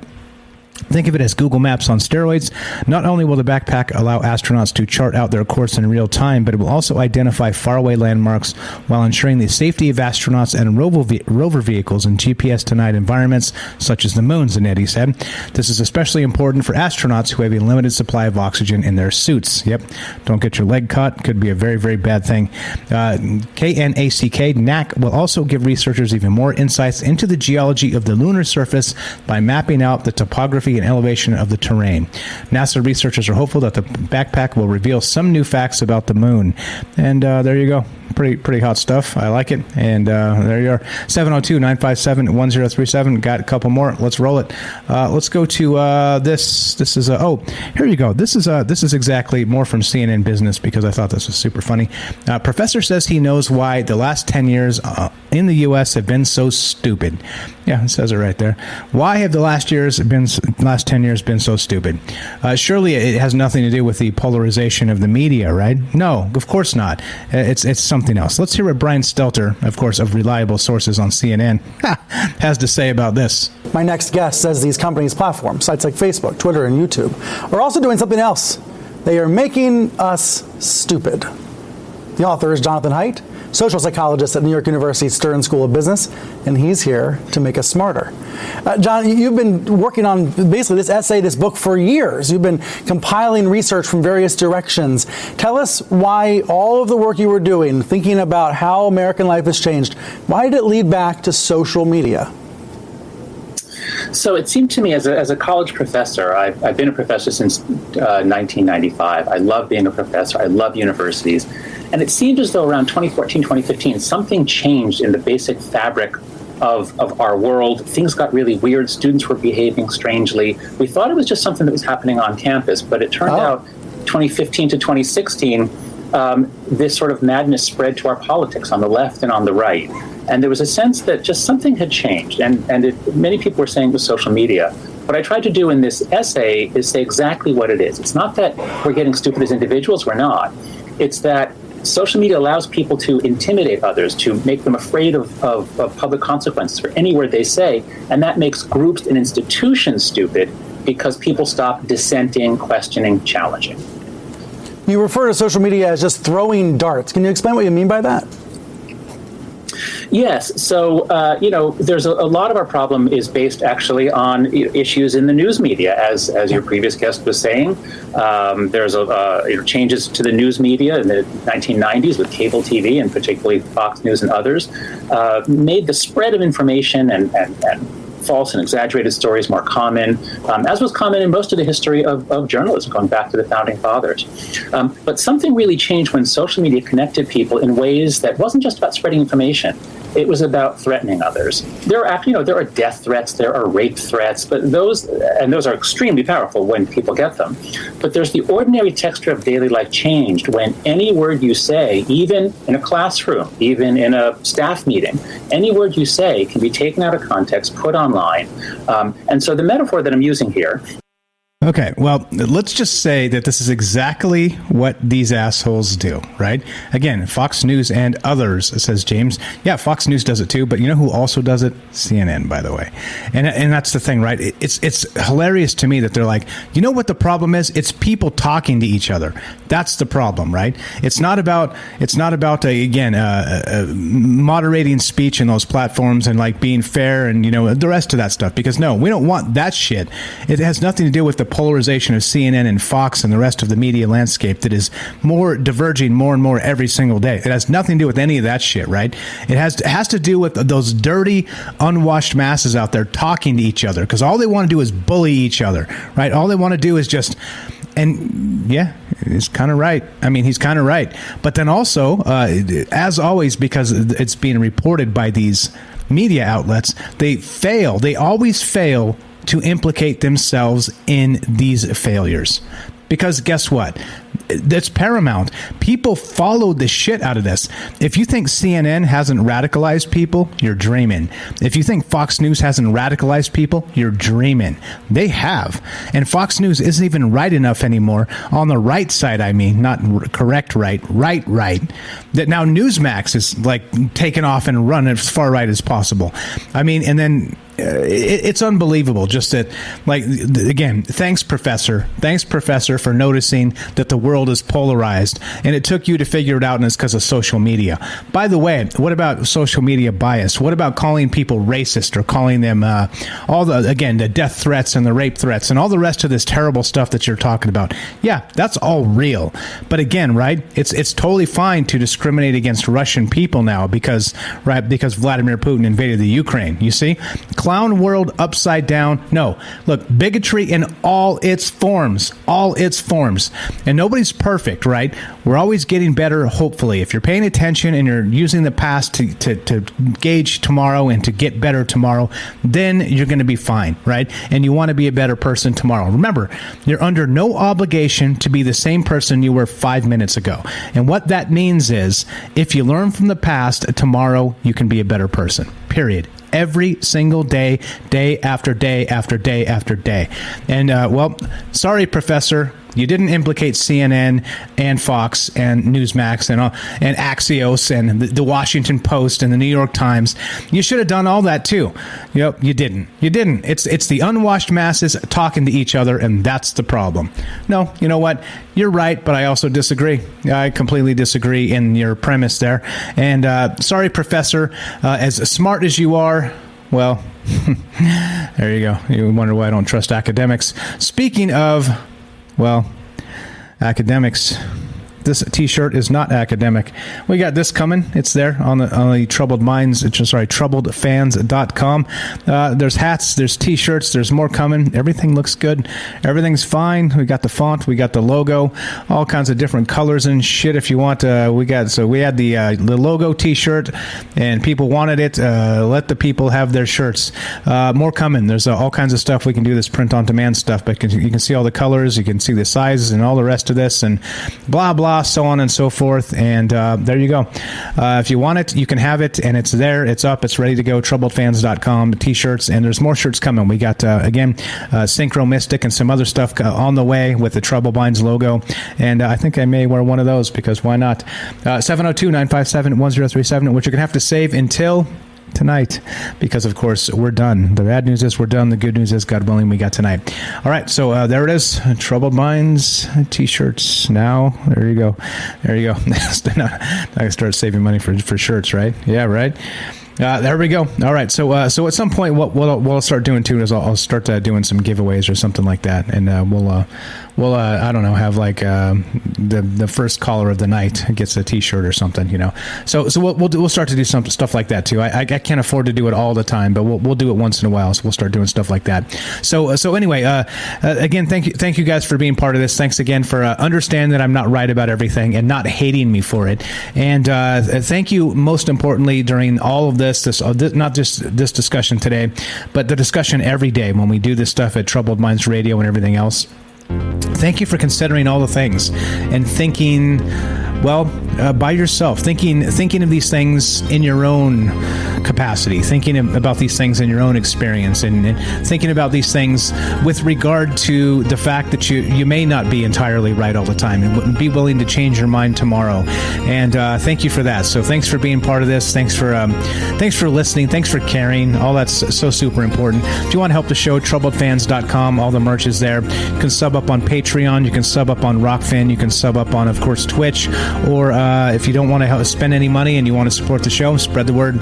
Think of it as Google Maps on steroids. Not only will the backpack allow astronauts to chart out their course in real time, but it will also identify faraway landmarks while ensuring the safety of astronauts and rover vehicles in GPS-denied environments, such as the moon, Zanetti said. This is especially important for astronauts who have a limited supply of oxygen in their suits. Yep. Don't get your leg cut. Could be a very, very bad thing. NAC will also give researchers even more insights into the geology of the lunar surface by mapping out the topography and elevation of the terrain. NASA researchers are hopeful that the backpack will reveal some new facts about the moon. And there you go. Pretty hot stuff. I like it. And there you are. 702-957-1037. Got a couple more. Let's roll it. Let's go to this. This is here you go. This is exactly more from CNN Business because I thought this was super funny. Professor says he knows why the last 10 years in the U.S. have been so stupid. Yeah, it says it right there. Why have the last 10 years been so stupid? Surely it has nothing to do with the polarization of the media, right? No, of course not. It's something else. Let's hear what Brian Stelter, of course, of reliable sources on CNN, has to say about this. My next guest says these companies' platforms, sites like Facebook, Twitter, and YouTube, are also doing something else. They are making us stupid. The author is Jonathan Haidt, social psychologist at New York University's Stern School of Business, and he's here to make us smarter. John, you've been working on basically this essay, this book for years. You've been compiling research from various directions. Tell us why all of the work you were doing, thinking about how American life has changed, why did it lead back to social media? So it seemed to me as a college professor, I've been a professor since 1995. I love being a professor. I love universities. And it seemed as though around 2014, 2015, something changed in the basic fabric of our world. Things got really weird. Students were behaving strangely. We thought it was just something that was happening on campus, but it turned out 2015 to 2016, this sort of madness spread to our politics on the left and on the right. And there was a sense that just something had changed. And many people were saying it was social media. What I tried to do in this essay is say exactly what it is. It's not that we're getting stupid as individuals. We're not. It's that social media allows people to intimidate others, to make them afraid of public consequences for any word they say. And that makes groups and institutions stupid because people stop dissenting, questioning, challenging. You refer to social media as just throwing darts. Can you explain what you mean by that? Yes. So, there's a lot of our problem is based actually on issues in the news media, as your previous guest was saying. There's changes to the news media in the 1990s with cable TV, and particularly Fox News and others, made the spread of information and false and exaggerated stories more common, as was common in most of the history of journalism, going back to the founding fathers. But something really changed when social media connected people in ways that wasn't just about spreading information. It was about threatening others. There are death threats, there are rape threats, but those are extremely powerful when people get them. But there's the ordinary texture of daily life changed when any word you say, even in a classroom, even in a staff meeting, any word you say can be taken out of context, put online. And so the metaphor that I'm using here. Okay, well, let's just say that this is exactly what these assholes do, right? Again, Fox News and others, says James. Yeah, Fox News does it too, but you know who also does it? CNN, by the way. And that's the thing, right? It's hilarious to me that they're like, you know what the problem is? It's people talking to each other. That's the problem, right? It's not about moderating speech in those platforms and like being fair and the rest of that stuff. Because no, we don't want that shit. It has nothing to do with the polarization of CNN and Fox and the rest of the media landscape that is diverging more and more every single day. It has nothing to do with any of that shit, right? It has to do with those dirty, unwashed masses out there talking to each other because all they want to do is bully each other, right? All they want to do is just... And yeah, he's kind of right. I mean, he's kind of right. But then also, as always, because it's being reported by these media outlets, they always fail to implicate themselves in these failures. Because guess what? That's paramount. People followed the shit out of this. If you think CNN hasn't radicalized people, you're dreaming. If you think Fox News hasn't radicalized people, you're dreaming. They have. And Fox News isn't even right enough anymore. On the right side, I mean, not correct right. That now Newsmax is like taking off and run as far right as possible. I mean, and then it's unbelievable. Just that, like, again, thanks, Professor. Thanks, Professor, for noticing that the world is polarized, and it took you to figure it out, and it's because of social media. By the way, what about social media bias? What about calling people racist or calling them the death threats and the rape threats and all the rest of this terrible stuff that you're talking about? Yeah, that's all real. But again, right, it's totally fine to discriminate against Russian people now because Vladimir Putin invaded the Ukraine. You see? Clown world upside down. No, look, bigotry in all its forms, and nobody's perfect, right? We're always getting better, hopefully. If you're paying attention and you're using the past to gauge tomorrow and to get better tomorrow, then you're going to be fine, right? And you want to be a better person tomorrow. Remember, you're under no obligation to be the same person you were 5 minutes ago. And what that means is, if you learn from the past, tomorrow you can be a better person, period. Every single day, day after day after day after day. And, sorry, Professor, you didn't implicate CNN and Fox and Newsmax and Axios and the Washington Post and the New York Times. You should have done all that too. Yep, you didn't. It's the unwashed masses talking to each other, and that's the problem. No, you know what? You're right, but I also disagree. I completely disagree in your premise there. And sorry, Professor, as smart as you are, well, there you go. You wonder why I don't trust academics. Speaking of, well, academics, this T-shirt is not academic. We got this coming. It's there on the troubledfans.com. There's hats, there's T-shirts, there's more coming. Everything looks good. Everything's fine. We got the font, we got the logo, all kinds of different colors and shit. If you want, we had the logo T-shirt, and people wanted it. Let the people have their shirts. More coming. There's all kinds of stuff we can do. This print on demand stuff, but you can see all the colors, you can see the sizes, and all the rest of this, and blah blah. So on and so forth, and there you go. If you want it, you can have it, and it's there, it's up, it's ready to go. troubledfans.com, T-shirts, and there's more shirts coming. We got Synchro Mystic and some other stuff on the way with the Troubled Minds logo, and I think I may wear one of those, because why not? 702-957-1037, which you're gonna have to save until tonight, because of course we're done. The bad news is we're done. The good news is, God willing, we got tonight. All right, so there it is. Troubled Minds T-shirts now. There you go. Now I can start saving money for shirts, right? Yeah, right. There we go. All right. So at some point, what we'll start doing too is I'll start doing some giveaways or something like that, and we'll I don't know, have like the first caller of the night gets a T-shirt or something, you know. So we'll start to do some stuff like that too. I can't afford to do it all the time, but we'll do it once in a while. So we'll start doing stuff like that. So anyway, again, thank you guys for being part of this. Thanks again for understanding that I'm not right about everything and not hating me for it. And thank you most importantly during all of this not just this discussion today, but the discussion every day when we do this stuff at Troubled Minds Radio and everything else. Thank you for considering all the things and thinking, well, by yourself, thinking of these things in your own capacity, thinking about these things in your own experience, and thinking about these things with regard to the fact that you may not be entirely right all the time, and be willing to change your mind tomorrow. And thank you for that. So thanks for being part of this. Thanks for listening. Thanks for caring. All that's so super important. If you want to help the show, troubledfans.com. All the merch is there. You can sub up on Patreon. You can sub up on Rockfin. You can sub up on, of course, Twitch. Or if you don't want to spend any money and you want to support the show, spread the word.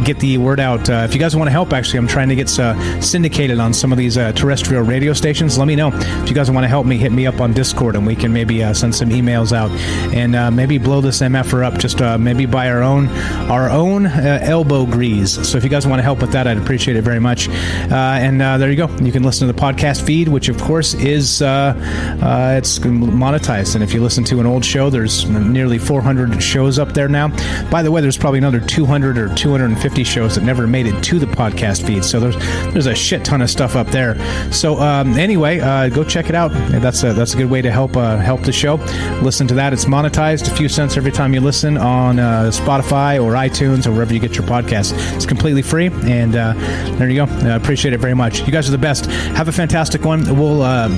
Get the word out. If you guys want to help, actually, I'm trying to get syndicated on some of these terrestrial radio stations. Let me know. If you guys want to help me, hit me up on Discord, and we can maybe send some emails out and maybe blow this MFR up, just maybe buy our own elbow grease. So if you guys want to help with that, I'd appreciate it very much. And there you go. You can listen to the podcast feed, which of course is it's monetized. And if you listen to an old show, there's nearly 400 shows up there now. By the way, there's probably another 200 or 250 shows that never made it to the podcast feed. So there's a shit ton of stuff up there. So anyway, go check it out. That's a good way to help the show. Listen to that. It's monetized, a few cents every time you listen on Spotify or iTunes or wherever you get your podcasts. It's completely free, and there you go. I appreciate it very much. You guys are the best. Have a fantastic one.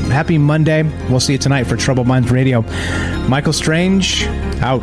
Happy Monday. We'll see you tonight for Troubled Minds Radio. Michael Strange, out.